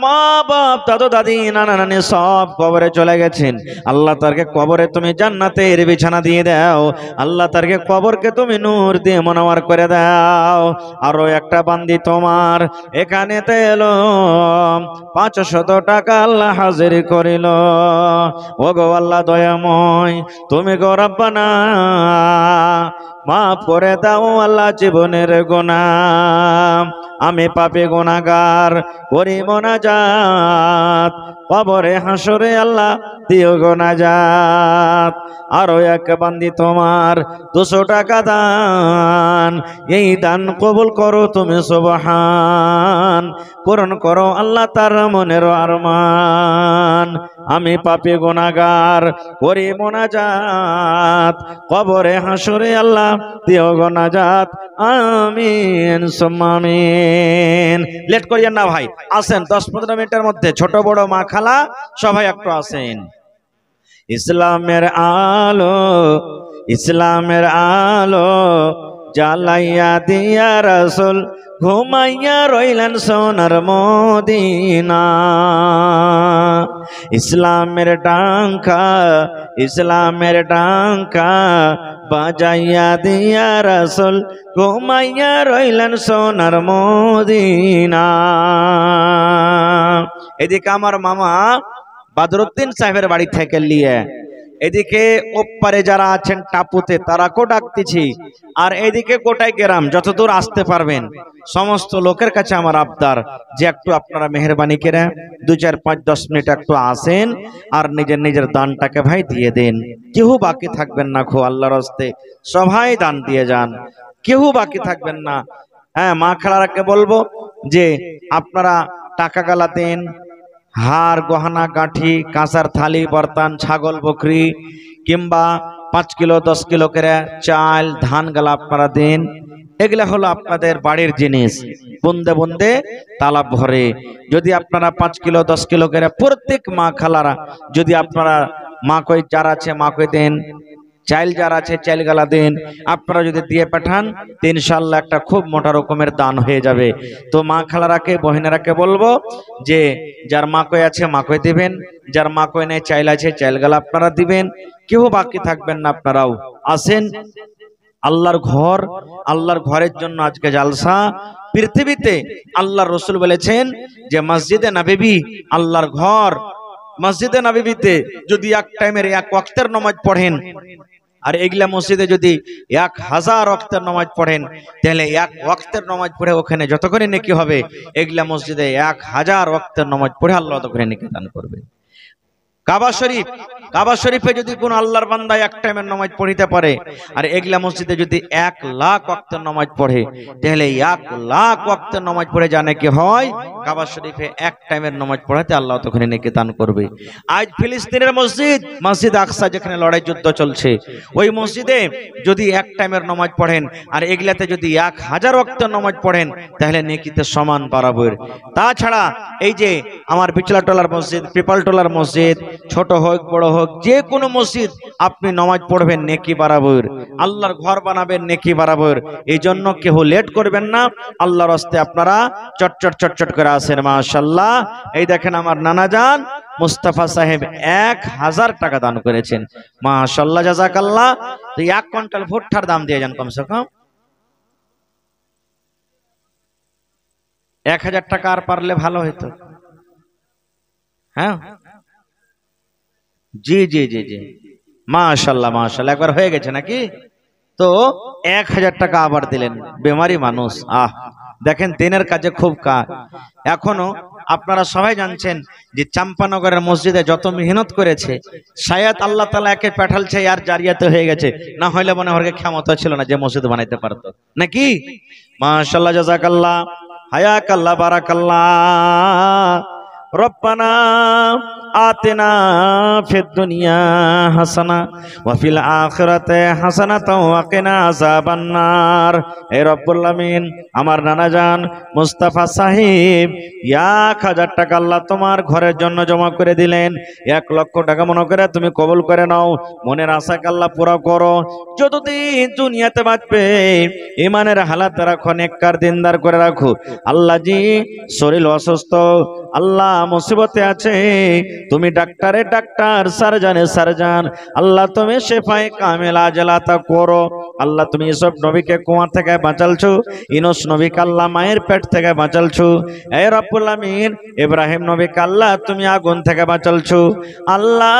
মা বাপ দাদু দাদি নানা নানি সব কবরে চলে গেছেন। আল্লাহ তারকে কবরে তুমি জান্নাতের বিছানা দিয়ে দাও। আল্লাহ তারকে কবরকে তুমি নূর দিয়ে মনোয়ার করে দাও। আরো একটা বান্দি তোমার এখানে এলো, 500 টাকা আল্লাহ হাজির করিল। ও গো আল্লাহ দয়াময়, তুমি গো রব্বানা মাফ করে দাও আল্লাহ জীবনের গুনাহ। আমি পাপী গুনাহগার করি মোনাজাত, কবরে হাসরে আল্লাহ দিও গো নাজাত। আরো এক বান্দি তোমার 200 টাকা দান, এই দান কবুল করো তুমি সুবহান আরমান পূরণ করো আল্লাহ তার মনের আরমান। আমি পাপী গুনাহগার করি মোনাজাত, কবরে হাসরে আল্লাহ দিও গো নাজাত, আমিন সুম্মা আমিন। লেট করিয়েন না ভাই, আসেন 10-15 মিনিটের মধ্যে ছোট বড় মা খালা সবাই একটু আসেন। ইসলামের আলো, ইসলামের আলো জ্বালাইয়া দিয়া রাসূল ঘুমাইয়া রইলেন সোনার মদিনা। ইসলামের ডাঙ্কা, ইসলামের ডাঙ্কা বাজাইয়া দিয়া রাসূল ঘুমাইয়া রইলেন সোনার মদিনা। এদিকে আমার মামা বাদরুদ্দিন সাহেবের বাড়ি থেকে নিয়ে এদিকে ওপারে যারা আছেন টাপুতে তারাকেও ডাকতেছি, আর এদিকে গোটাই গ্রাম যতদূর আসতে পারবেন সমস্ত লোকের কাছে আমার আবদার যে একটু আপনারা মেহরবানি করে 2, 4, 5, 10 মিনিট একটু আসেন আর নিজের নিজের দানটাকে ভাই দিয়ে দেন। কেউ বাকি থাকবেন না, খো আল্লাহর রাস্তে সবাই দান দিয়ে যান, কেউ বাকি থাকবেন না। হ্যাঁ, মা খালারাকে বলবো যে আপনারা টাকা গালা দেন, হার গহনা গাঁঠি, কাঁসার থালি বর্তন, ছাগল বকরি কিংবা 5 কিলো 10 কিলো করে চাল ধান গালা আপনারা দেন। এগুলা হলো আপনাদের বাড়ির জিনিস, বুন্দে বুন্দে তালাব ভরে। যদি আপনারা 5 কিলো 10 কিলো করে প্রত্যেক মা খালারা যদি আপনারা মা কই যারা আছে মা কই দেন, চাইল যারা আছে চাইল গালা দেন, আপনারা যদি দিয়ে পাঠান তো ইনশাআল্লাহ একটা খুব মোটা রকমের দান হয়ে যাবে। তো মা খালারাকে বহিনারাকে বলবো যে যার মা কই আছে মা কই দিবেন, যার মা কই নেই চাইল আছে চাইল গালা আপনারা দিবেন, কেউ বাকি থাকবেন না। আপনারাও আসেন, আল্লাহর ঘর, আল্লাহর ঘরের জন্য আজকে জালসা। পৃথিবীতে আল্লাহর রাসূল বলেছেন যে মসজিদে নববী আল্লাহর ঘর, মসজিদে নববীতে যদি এক টাইমের এক ওয়াক্তের নামাজ পড়েন আর এগুলা মসজিদে যদি 1000 ওয়াক্তের নামাজ পড়েন তাহলে এক ওয়াক্তের নামাজ পড়ে ওখানে যতক্ষণ নেকি হবে এগুলা মসজিদে 1000 ওয়াক্তের নামাজ পড়ে আল্লাহ ততক্ষণ নেকি দান করবে। কাবা শরীফ, কাবা শরীফে যদি কোন আল্লাহর বান্দা এক টাইমের নামাজ পড়িতে পারে আর এগুলা মসজিদে যদি 1 লাখ ওয়াক্তের নামাজ পড়ে তাহলে 1 লাখ ওয়াক্তের নামাজ পড়ে জানে কি হয়, কাবা শরীফে এক টাইমের নামাজ পড়াতে আল্লাহ তখন নেকি দান করবে। আজ ফিলিস্তিনের মসজিদ, মসজিদ আকসা যেখানে লড়াই যুদ্ধ চলছে, ওই মসজিদে যদি এক টাইমের নামাজ পড়েন আর এগুলাতে যদি 1000 ওয়াক্তের নামাজ পড়েন তাহলে নেকিতে সমান বরাবর। তাছাড়া এই যে আমার বিচলাটোলার মসজিদ, পিপালটোলার মসজিদ, ছোট হোক বড় হোক যে কোনো মসজিদ আপনি নামাজ পড়বেন নেকি বরাবর, আল্লাহর ঘর বানাবেন নেকি বরাবর। এই জন্য কেউ লেট করবেন না, আল্লাহর রাস্তে আপনারা চটচট চটচট করে আসেন। মাশাআল্লাহ, এই দেখেন আমার নানা জান মুস্তাফা সাহেব 1000 টাকা দান করেছেন। মাশাআল্লাহ, জাযাকাল্লাহ। তো 1 কুইন্টাল ভুট্টার দাম দিয়ে যান কমসে কম 1000 টাকা, আর পারলে ভালো হতো। হ্যাঁ, জি জি জি জি, মাশাআল্লাহ মাশাআল্লাহ, একবার হয়ে গেছে নাকি? তো 1000 টাকা আবার দিলেন, বেমারি মানুষ। দেখেন দিনের কাজে খুব কাজ। এখনো আপনারা সবাই জানছেন যে চাম্পানগরের মসজিদে যত মেহনত করেছে শায়দ আল্লাহ তাআলা একে পাঠালছে আর জারিয়াতে হয়ে গেছে, না হইলে মনে হয় ক্ষমতা ছিল না যে মসজিদ বানাইতে পারতো নাকি। মাশাআল্লাহ, জাযাকাল্লাহ, হায়াকাল্লাহ, বারাকাল্লাহ। রব্বানা আতিনা ফিদ দুনিয়া হাসানা ওয়া ফিল আখিরাতি হাসানাতাও ওয়া কিনা আযাবান নার। হে রব্বুল আমিন, আমার নানা জান মুস্তাফা সাহেব 1000 টাকা আল্লাহ তোমার ঘরের জন্য জমা করে দিলেন। 1 লক্ষ টাকা মনে করে তুমি কবুল করে নাও, মনের আশাকে আল্লাহ পুরা করো। যতদিন দুনিয়াতে বাঁচবে ঈমানের হালাতে রাখো, নেককার দিনদার করে রাখো। আল্লাহ জি শরীর অসুস্থ, আল্লাহ মুসিবতে আছে, তুমি ডাক্তারে ডাক্তার, সার্জনে সার্জন, আল্লাহ তুমি শেফায়ে কামিল আজলাতা করো। আল্লাহ তুমি ইসব নবীকে কুয়া থেকে বাঁচালছো, ইউনূস নবীকে আল্লাহ মায়ের পেট থেকে বাঁচালছো। হে রব্বুল আমিন, ইব্রাহিম নবীকে আল্লাহ তুমি আগুন থেকে বাঁচালছো। আল্লাহ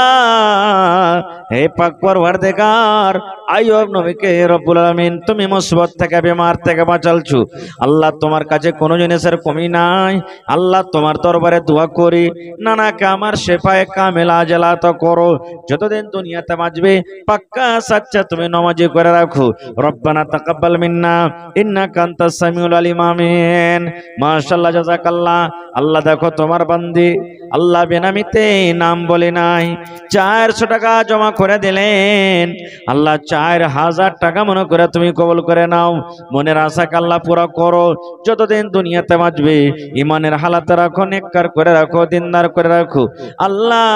হে পাক পরওয়ারদিগার, আইয়ুব নবীকে রব্বুল আমিন তুমি মুসিবত থেকে বিমার থেকে বাঁচালছো। আল্লাহ তোমার কাছে কোনো জিনিসের কমি নাই। আল্লাহ তোমার দরবারে দোয়া করি নানাকে আমার শেফায়ে কামিল আজলাত করো। যতদিন দুনিয়াতে বাঁচবে পাক্কা সাচ্চা তুমি নামাজি করে রাখো। রব্বানা তাকাব্বাল মিন্না ইন্নাকা আনতাস সামিউল আলিম। আমিন। মাশাআল্লাহ, জাযাকাল্লাহ। আল্লাহ দেখো তোমার বান্দি আল্লাহ বেনামিতে নাম বলে নাই 400 টাকা জমা করে দিলেন। আল্লাহ 4000 টাকা মনে করে তুমি কবুল করে নাও। মনের আশাকে আল্লাহ পুরো করো। যতদিন দুনিয়াতে বাঁচবে ইমানের হালাতে রাখো, নেককার করে রাখো, দিনদার করে রাখো। আল্লাহ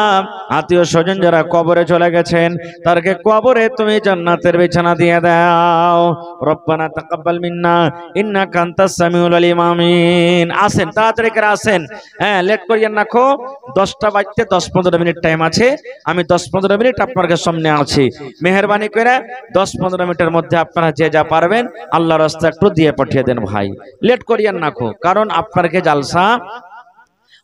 আত্মীয় স্বজন যারা কবরে চলে গেছেন তাদেরকে কবরে তুমি জান্নাতের বিছানা দিয়ে দাও। রব্বানা তাকাব্বাল মিন্না ইন্নাকা আনতাস সামিউল আলিম। আমিন। আসেন, তাড়াতাড়ি করে আসেন, হ্যাঁ, লেট করিয়েন না। 10টা বাজতে 10-15 মিনিট টাইম আছে। আমি 10-15 মিনিট আপনাদের সামনে আছি। মেহেরবানি করে 10-15 মিনিটের মধ্যে আপনারা যে যা পারবেন আল্লাহর রাস্তায় একটু দিয়ে পাঠিয়ে দেন ভাই, লেট করিয়েন না। কারণ আপনাকে জালসা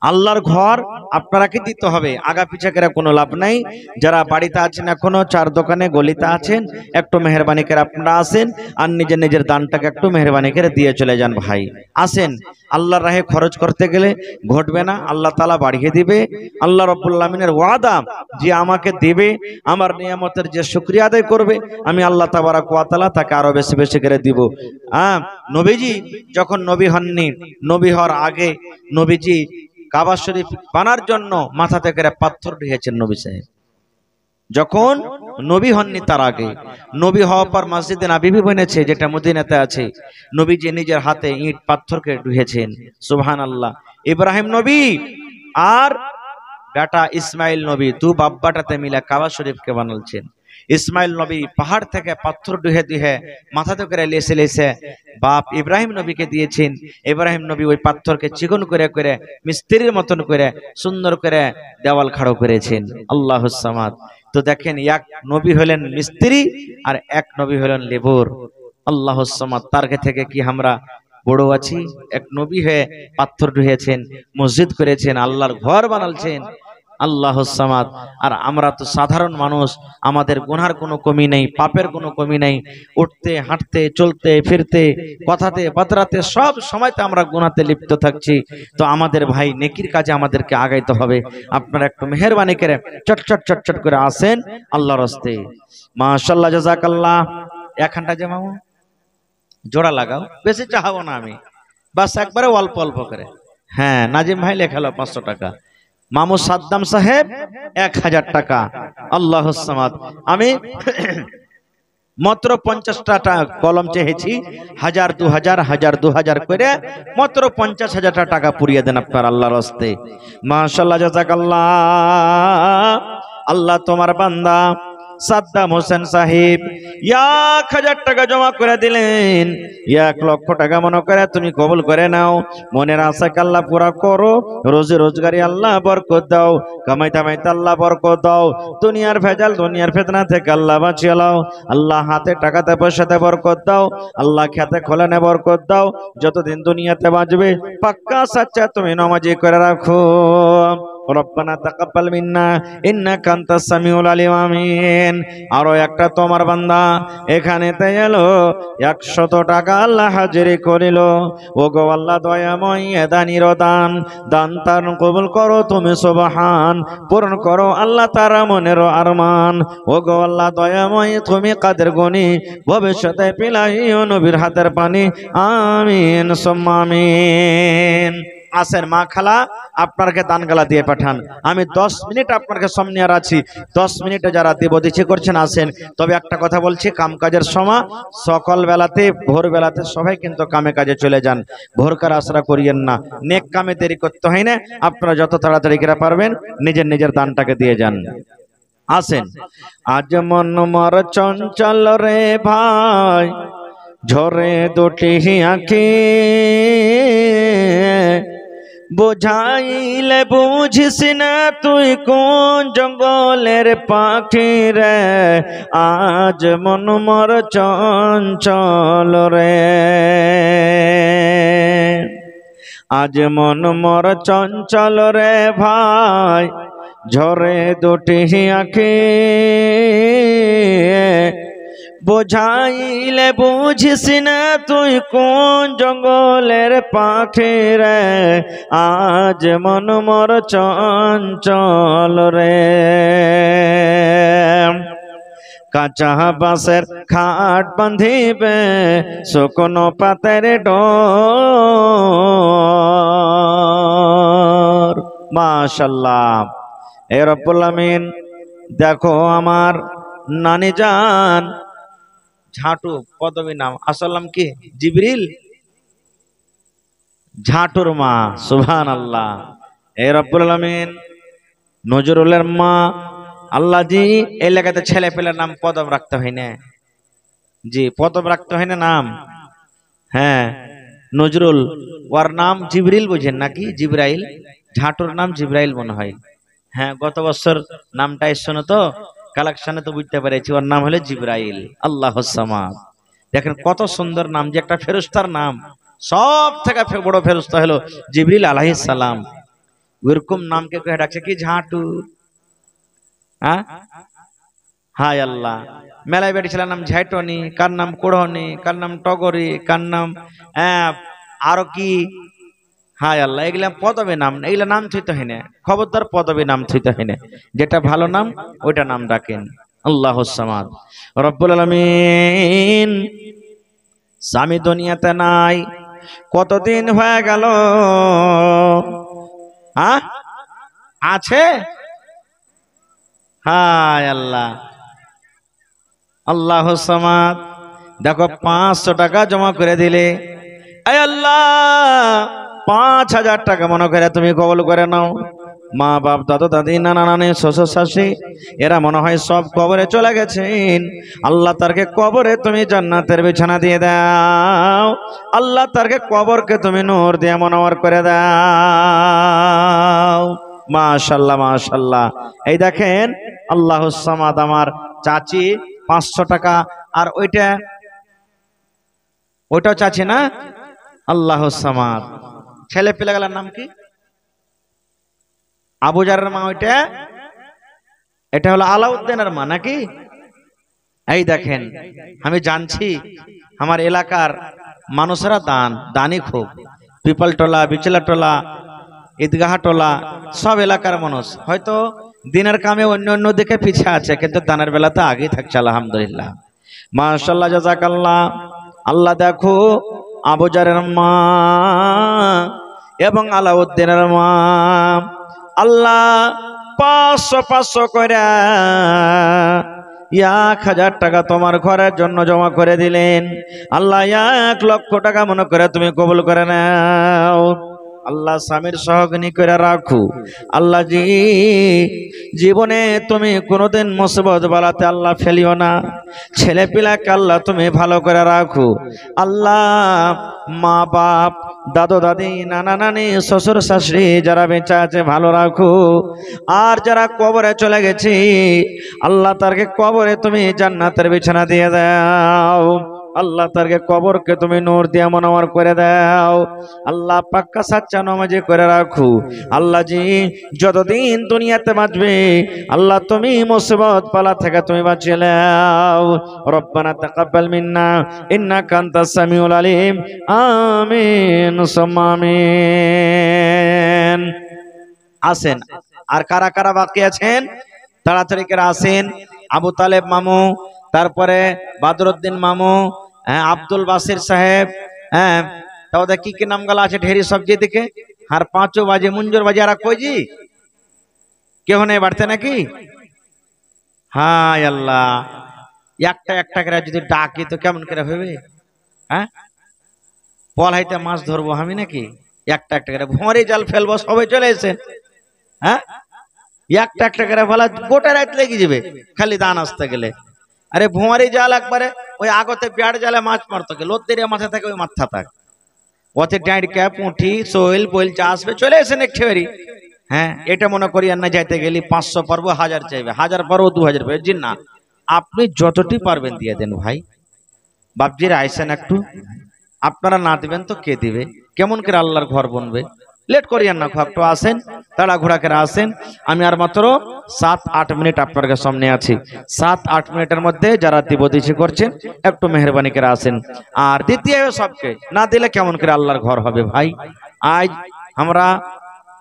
আল্লাহর ঘর আপনারাকে দিতে হবে, আগা পিছা করে কোনো লাভ নাই। যারা বাড়িতে আছেন এখনো, চার দোকানে গলিতে আছেন, একটু মেহেরবানি করে আপনারা আসেন আর নিজের নিজের দানটাকে একটু মেহেরবানি করে দিয়ে চলে যান ভাই। আসেন, আল্লাহর রাহে খরচ করতে গেলে ঘটবে না, আল্লাহ তাআলা বাড়িয়ে দিবে। আল্লাহ রাব্বুল আলামিনের ওয়াদা, যে আমাকে দিবে, আমার নিয়ামতের যে শুকরিয়া আদায় করবে, আমি আল্লাহ তাবারাক ওয়া তাআলা তাকে আরো বেশি বেশি করে দিব। নবীজি যখন নবী হননি, নবী হওয়ার আগে নবীজি কাবা শরীফ বানার জন্য মাথা থেকে পাথর ঢুকিয়েছেন নবী সাহেব। যখন নবী হননি তার আগে, নবী হওয়ার পর মসজিদে নববী বনেছে, যেটা মদিনাতে আছে, নবীজি নিজের হাতে ইট পাথরকে ঢুকিয়েছেন। সুবহানাল্লাহ। ইব্রাহিম নবী আর বেটা ইসমাইল নবী দু বাব্বাটাতে মিলে কাবা শরীফকে বানালছেন। ইসমাইল নবী পাহাড় থেকে পাথর দুহে দুহে মাথাতে করে লেসে লেসে বাপ ইব্রাহিম নবীকে দিয়েছেন। ইব্রাহিম নবী ওই পাথরকে চিকন করে করে মিস্ত্রির মতন করে সুন্দর করে দেওয়াল খাড়ো করেছেন। আল্লাহুস সামাদ। তো দেখেন, এক নবী হলেন মিস্ত্রি আর এক নবী হলেন লেবর। আল্লাহুস সামাদ। তার থেকে কি আমরা বড় আছি? এক নবী হয়ে পাথর ঢুকিয়েছেন, মসজিদ করেছেন, আল্লাহর ঘর বানালছেন। আল্লাহুস সামাদ। আর আমরা তো সাধারণ মানুষ, আমাদের গুনার কোনো কমি নেই, পাপের কোনো কমি নেই। উঠতে, হাঁটতে, চলতে, ফিরতে, কথাতে, বাতরাতে সব সময়তে আমরা গুনাতে লিপ্ত থাকছি। তো আমাদের ভাই নেকির কাজে আমাদেরকে আগাইতে হবে। আপনারা একটু মেহেরবানি করে চটচট চটচট করে আসেন আল্লাহর রাস্তে। মাশাআল্লাহ, জাযাকাল্লাহ। এখানটা যে মামু জোড়া লাগাও, বেশি চাহাবো না আমি, বাস একবারে অল্প অল্প করে। হ্যাঁ, নাজিম ভাই লেখালো 500 টাকা, মামু সাদ্দাম সাহেব 1000 টাকা। আল্লাহুস সামাদ। আমি মাত্র 50টা কলম চেয়েছি, 1000 2000 1000 2000 করে মাত্র 50,000 টাকা পুড়িয়ে দেন আপনার আল্লাহর রাস্তে। মাশাআল্লাহ, জাযাকাল্লাহ। আল্লাহ তোমার বান্দা সাদ্দাম হোসেন সাহেব 1000 টাকা জমা করে দিলেন। 1 লক্ষ টাকা মনে করে তুমি কবুল করে নাও। মনের আশাকে আল্লাহ পুরা করো। রোজি রোজগারি আল্লাহ বরকত দাও, কামাই তামাইতে আল্লাহ বরকত দাও। দুনিয়ার ভেজাল, দুনিয়ার ফিতনা থেকে আল্লাহ বাঁচিয়ে লাও। আল্লাহ হাতে টাকাতে পয়সাতে বরকত দাও। আল্লাহ খেতে খোলানে বরকত দাও। যতদিন দুনিয়াতে বাঁচবে পাক্কা সাচ্চা তুমি নামাজি করে রাখো। রব্বানা তাকাব্বাল মিন্না ইন্নাকা আনতাস সামিউল আলিম। আমিন। আরো একটা তোমার বান্দা এখানেতে এলো, 100 টাকা আল্লাহ হাজিরি করিল। ও গো আল্লাহ দয়াময়, দানির দান, দান তার কবুল করো তুমি সুবহান। পূরণ করো আল্লাহ তারা মনের আরমান। ও গো আল্লাহ দয়াময়, তুমি কাদের গনি, ভবিষ্যতে পিলাইও নবীর হাতের পানি। আমিন সুম্মা আমিন। আসেন মা খালা, আপনাকে দান গালা দিয়ে পাঠান। আমি 10 মিনিট আপনাকে সামনে আর আছি। 10 মিনিটে যারা দেব দিচ্ছে করছেন আসেন। তবে একটা কথা বলছি, কাম কাজের সময় সকাল বেলাতে, ভোর বেলাতে সবাই কিন্তু কামে কাজে চলে যান। ভোরকার আশরা করিয়েন না, নেক কামে দেরি করতে হয় না। আপনারা যত তাড়াতাড়ি করে পারবেন নিজের নিজের দানটাকে দিয়ে যান। আসেন। আজ মন মর চঞ্চল রে ভাই, ঝরে দুটি আঁখি, বোঝাইলে বুঝিস না তুই কোন জঙ্গলের পাখি রে। আজ মন মর চঞ্চল রে, আজ মন মর চঞ্চল রে ভাই, ঝরে দুটি আঁখি, বোঝাইলে বুঝিস না তুই কোন জঙ্গলের পাখি রে। আজ মন মর চঞ্চল রে, কাঁচা বাঁশের খাট বাঁধিবে শুকনো পাতের ডোর। মাশাআল্লাহ। এ রব্বুল আমিন, দেখো আমার নানি জান ঝাঁটু পদবী নাম, আসল নাম কি? জিবরিল, ঝাঁটুর মা। সুবহানাল্লাহ। এ রব্বুল আমিন, নজরুলের মা আল্লাহ জি এলাকাতে ছেলে পেলের নাম পদম রাখতে হয় না, জি পদম রাখতে হয় না নাম। হ্যাঁ, নজরুল ওর নাম জিবরিল, বুঝেন নাকি? জিব্রাইল। ঝাঁটুর নাম জিব্রাইল মনে হয়। হ্যাঁ, গত বছর নামটা এসছো তো কালেকশনে তো বুঝতে পেরেছি, ওর নাম হলো জিব্রাইল। আল্লাহুস সামাদ। দেখেন কত সুন্দর নাম, যে একটা ফেরেশতার নাম। সব থেকে বড় ফেরেশতা হলো জিবরিল আলাইহিস সালাম। ওরকম নামকে কয়ে ডাকছে কি? ঝাঁটু। হ্যাঁ, হায় আল্লাহ। মেলায় বেটি ছেলের নাম ঝাইটনি, কার নাম কোড়নি, কার নাম টগরি, কার নাম আরো কি। হায় আল্লাহ, এগুলা পদবী নাম, এগুলা নাম থইতে হয় না। খবরদার পদবী নাম থইতে হয় না, যেটা ভালো নাম ওইটা নাম ডাকেন। আল্লাহুস সামাদ। রব্বুল আলামিন, স্বামী দুনিয়াতে নাই, কতদিন হয়ে গেল? হ্যাঁ, আছে? হায় আল্লাহ। আল্লাহুস সামাদ। দেখো 500 টাকা জমা করে দিলে, আয় আল্লাহ 5000 টাকা মনে করে তুমি কবুল করে নাও। মা বাপ, দাদু দাদি, নানা নানি, শ্বশুর শাশুড়ি এরা মনে হয় সব কবরে চলে গেছেন। আল্লাহ তারকে কবরে তুমি জান্নাতের বিছানা দিয়ে দাও। আল্লাহ তারকে কবরকে তুমি নূর দিয়ে মনোয়ার করে দাও। মাশাআল্লাহ মাশাআল্লাহ। এই দেখেন আল্লাহুস সামাদ, আমার চাচি 500 টাকা। আর ওইটাও চাচি না? আল্লাহুস সামাদ। ছেলে পেলেগুলোর নাম কি? আবু জারের মা ওইটা, এটা হলো আলাউদ্দিনের মা নাকি? এই দেখেন, আমি জানছি আমার এলাকার মানুষেরা দানি খুব। পিপালটোলা, বিচলাটোলা, ঈদগাহটোলা সব এলাকার মানুষ হয়তো দিনের কামে অন্য অন্য দিকে পিছিয়ে আছে, কিন্তু দানের বেলাতে আগেই থাকছে। আলহামদুলিল্লাহ, মাশাআল্লাহ, জাযাকাল্লাহ। আল্লাহ দেখো আবু জারের মা এবং আলাউদ্দিনের মা আল্লাহ 500 করে 1000 টাকা তোমার ঘরের জন্য জমা করে দিলেন। আল্লাহ 1 লক্ষ টাকা মনে করে তুমি কবুল করে নাও। আল্লাহ স্বামীর সহগিনী করে রাখো। আল্লাহ জি জীবনে তুমি কোনোদিন মুসিবত বালাতে আল্লাহ ফেলিও না। ছেলে পিলাকে আল্লাহ তুমি ভালো করে রাখো। আল্লাহ মা বাপ, দাদু দাদি, নানা নানি, শ্বশুর শাশুড়ি যারা বেঁচে আছে ভালো রাখো। আর যারা কবরে চলে গেছে আল্লাহ তারকে কবরে তুমি জান্নাতের বিছানা দিয়ে দাও। আল্লাহ তারকে কবরকে তুমি নূর দিয়ে মনোয়ার করে দাও। আল্লাহ পাক্কা সাচ্চা নামাজি করে রাখো। আল্লাহ জি যতদিন দুনিয়াতে বাঁচবে আল্লাহ তুমি মুসিবত পালা থেকে তুমি বাঁচিয়ে নাও। রব্বানা তাকাব্বাল মিন্না ইন্নাকা আনতাস সামিউল আলিম। আমিন সুম্মা আমিন। আসেন, আর কারা কারা বাকি আছেন তাড়াতাড়ি করে আসেন। আবু তালেব মামু, তারপরে বাদরউদ্দিন মামু, আব্দুল বাসির সাহেব, তাহলে কি কি নাম গলা আছে ঢেরি সবজি দিকে। আর 5 বাজে মুঞ্জুর বাজে আর কই জি কেউ নেই বাড়তে নাকি? হায় আল্লাহ, একটা একটা করে যদি ডাকি তো কেমন করে হবে? হ্যাঁ, পল হাইতে মাছ ধরবো আমি নাকি? একটা একটা করে ভোঁরে জাল ফেলবো, সবাই চলে এসে। হ্যাঁ, একটা একটা করে বলা গোটা রাত লেগে যাবে খালি দান আসতে গেলে। আরে ভোঁয়ারি জাল একবারে ওই আগতে পেয়ার জালে মাছ মারতো গে, লোদ্দের মাথা থাকে ওই মাথা থাক ওতে ডাঁড়কা পুঁটি শোল বইল চা আসবে চলে এসে নেকঠে বাড়ি। হ্যাঁ, এটা মনে করি আর না যাইতে গেলি 500 পারবো, 1000 চাইবে, 1000 পারবো, 2000 পারবো। জি না, আপনি যতটি পারবেন দিয়ে দেন ভাই। বাপজিরা আইসেন একটু, আপনারা না দিবেন তো কে দিবে? কেমন করে আল্লাহর ঘর বনবে? লেট করিয়েন না, একটু আসেন, তাড়াঘোড়া করে আসেন। আমি আর মাত্র 7-8 মিনিট আপনাদের সামনে আছি। 7-8 মিনিটের মধ্যে যারা দিবদিশি করছেন একটু মেহরবানি করে আসেন আর দিতে হবে সবকে। না দিলে কেমন করে আল্লাহর ঘর হবে ভাই? আজ আমরা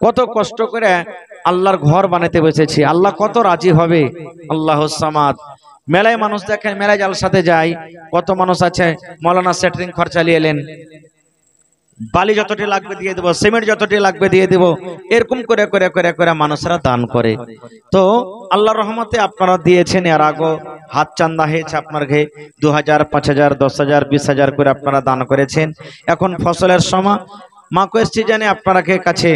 কত কষ্ট করে আল্লাহর ঘর বানাতে বসেছি, আল্লাহ কত রাজি হবে। আল্লাহুস সামাদ। মেলায় মানুষ দেখেন, মেলায় জালসাতে যায়, কত মানুষ আছে, মৌলানা সেটারিং খরচা নিয়ে এলেন, বালি যতটি লাগবে দিয়ে দেবো, সিমেন্ট যতটি লাগবে দিয়ে দেবো, এরকম করে করে করে করে মানুষরা দান করে। তো আল্লাহর রহমতে আপনারা দিয়েছেন, এর আগে হাত চান্দা হয়েছে আপনার ঘে 2000, 5000, 10,000, 20,000 করে আপনারা দান করেছেন। এখন ফসলের সময় মাকড় সিজনে আপনারা কাছে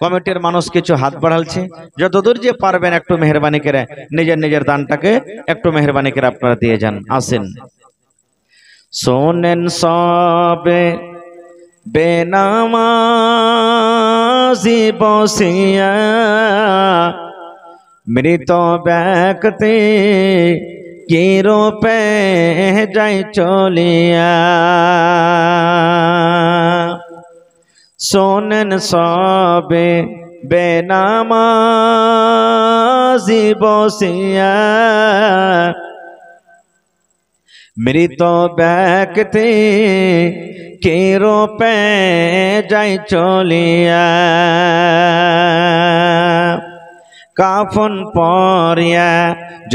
কমিটির মানুষ কিছু হাত বাড়ালছে, যতদূর যে পারবেন একটু মেহরবানি করে নিজের নিজের দানটাকে একটু মেহরবানি করে আপনারা দিয়ে যান। আসেন শোনেন সবে বেনামাজি বসিয়া, মৃত ব্যক্তি কি রূপে যাই চলিয়া। শোনেন সবে বেনামাজি বসিয়া, মৃত ব্যক্তি কি রূপে যাই চলিয়া। কাফন পরিয়া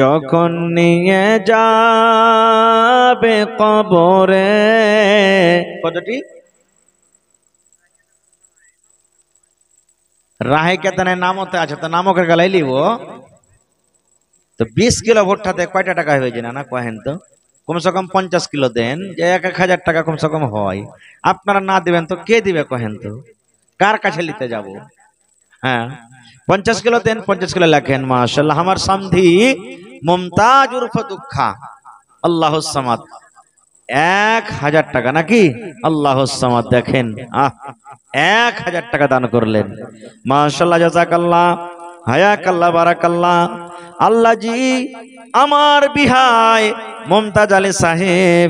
যখন নিয়ে যাবে কবরে, কতটি রাহে কেতনের নামতে আছে, তো নামকের গালাই লিব তো 20 কিলো ভুট্টাতে কয়টা টাকা হয়ে যায় না কহেন তো? কমসে কম 50 কিলো দেন, যে 1,000 টাকা কমসে কম হয়। আপনারা না দিবেন তো কে দিবে কহেন তো? কার কাছে নিতে যাব? হ্যাঁ 50 কিলো দেন, 50 কিলো লেখেন। মাশাআল্লাহ, আমার সামধি মুমতাজ উরফ দুঃখা আল্লাহুস সামাদ 1000 টাকা নাকি? আল্লাহুস সামাদ দেখেন 1000 টাকা দান করলেন। মাশাআল্লাহ, জাযাকাল্লাহ, হায়াকাল্লাহ, বারাকাল্লাহ। আল্লাহ জি আমার বিহায় মুমতাজ আলী সাহেব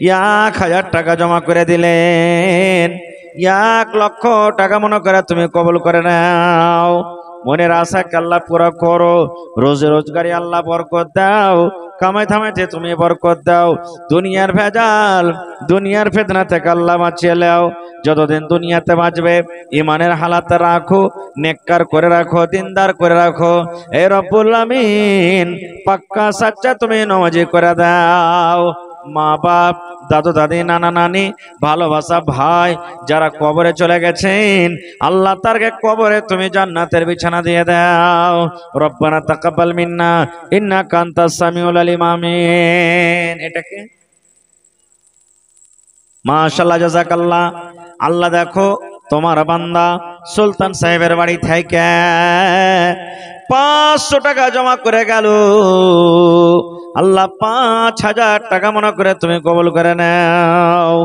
1000 টাকা জমা করে দিলেন। 1 লক্ষ টাকা মনে করে তুমি কবুল করে নাও। মনের আশাকে আল্লাহ পুরা করো, রোজে রোজগারি আল্লাহ বরকত দাও, কামাই থামাইতে তুমি বরকত দাও। দুনিয়ার ভেজাল, দুনিয়ার ফিতনা থেকে আল্লাহ বাঁচিয়ে নাও। যতদিন দুনিয়াতে বাঁচবে ইমানের হালাতে রাখো, নেককার করে রাখো, দিনদার করে রাখো। এ রব্বুল আমিন পাক্কা সাচ্চা তুমি নামাজি করে দাও। মা বাপ, দাদু দাদি, নানা নানি, ভালোবাসা ভাই যারা কবরে চলে গেছেন, আল্লাহ তারকে কবরে তুমি জান্নাতের বিছানা দিয়ে দাও। রব্বানা তাকাব্বাল মিন্না ইন্নাকা আনতাস সামিউল আলিম। আমিন। এটাকে মাশাআল্লাহ, জাযাকাল্লাহ। আল্লাহ দেখো তোমার বান্দা সুলতান সাহেবের বাড়ি থেকে 500 টাকা জমা করে গেল। আল্লাহ 5000 টাকা মনে করে তুমি কবুল করে নাও।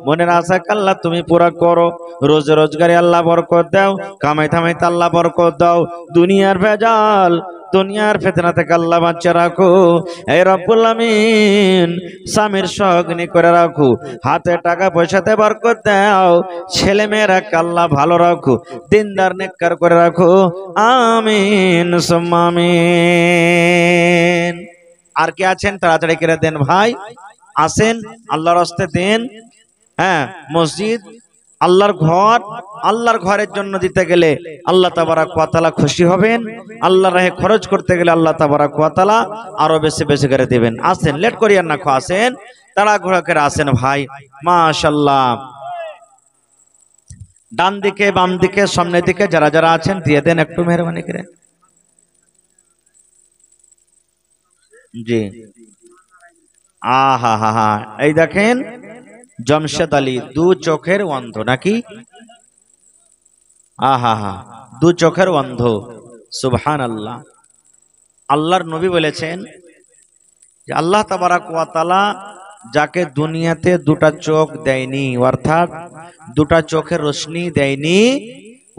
মনের আশা আল্লাহ তুমি পুরা করো, রোজ রোজগারে আল্লাহ বরকত দাও, কামাই থামাইতে আল্লাহ বরকত দাও। দুনিয়ার ভেজাল, দুনিয়ার ফিতনা থেকে আল্লাহ বাঁচিয়ে রাখো। এই রব্বুল আমিন স্বামীর সহগ্নি করে রাখো, হাতে টাকা পয়সাতে বরকত দাও, ছেলে মেয়েরা আল্লাহ ভালো রাখো, দিনদার নেককার করে রাখো। আমিন সুম্মা আমিন। আর কে আছেন তাড়াতাড়ি করে দেন ভাই, আসেন আল্লাহর রাস্তায় দেন। হ্যাঁ, মসজিদ আল্লাহর ঘর, আল্লাহর ঘরের জন্য দিতে গেলে আল্লাহ তাবারাক ওয়া তাআলা খুশি হবেন। আল্লাহর রাহে খরচ করতে গেলে আল্লাহ তাবারাক ওয়া তাআলা আরো বেশি বেশি করে দিবেন। আসেন, লেট করিয়েন না, আসেন তাড়াহুড়া করে আসেন ভাই। মাশাআল্লাহ, ডান দিকে, বাম দিকে, সামনের দিকে যারা যারা আছেন দিয়ে দেন একটু মেহরবানি করে। জি, আহা হা হা, এই দেখেন জমশেদ আলী 2 চোখের অন্ধ নাকি? আহা হা, 2 চোখের অন্ধ। সুবহানাল্লাহ। আল্লাহর নবী বলেছেন যে আল্লাহ তাবারাক ওয়া তাআলা যাকে দুনিয়াতে 2টা চোখ দেয়নি, অর্থাৎ 2টা চোখের রোশনি দেয়নি,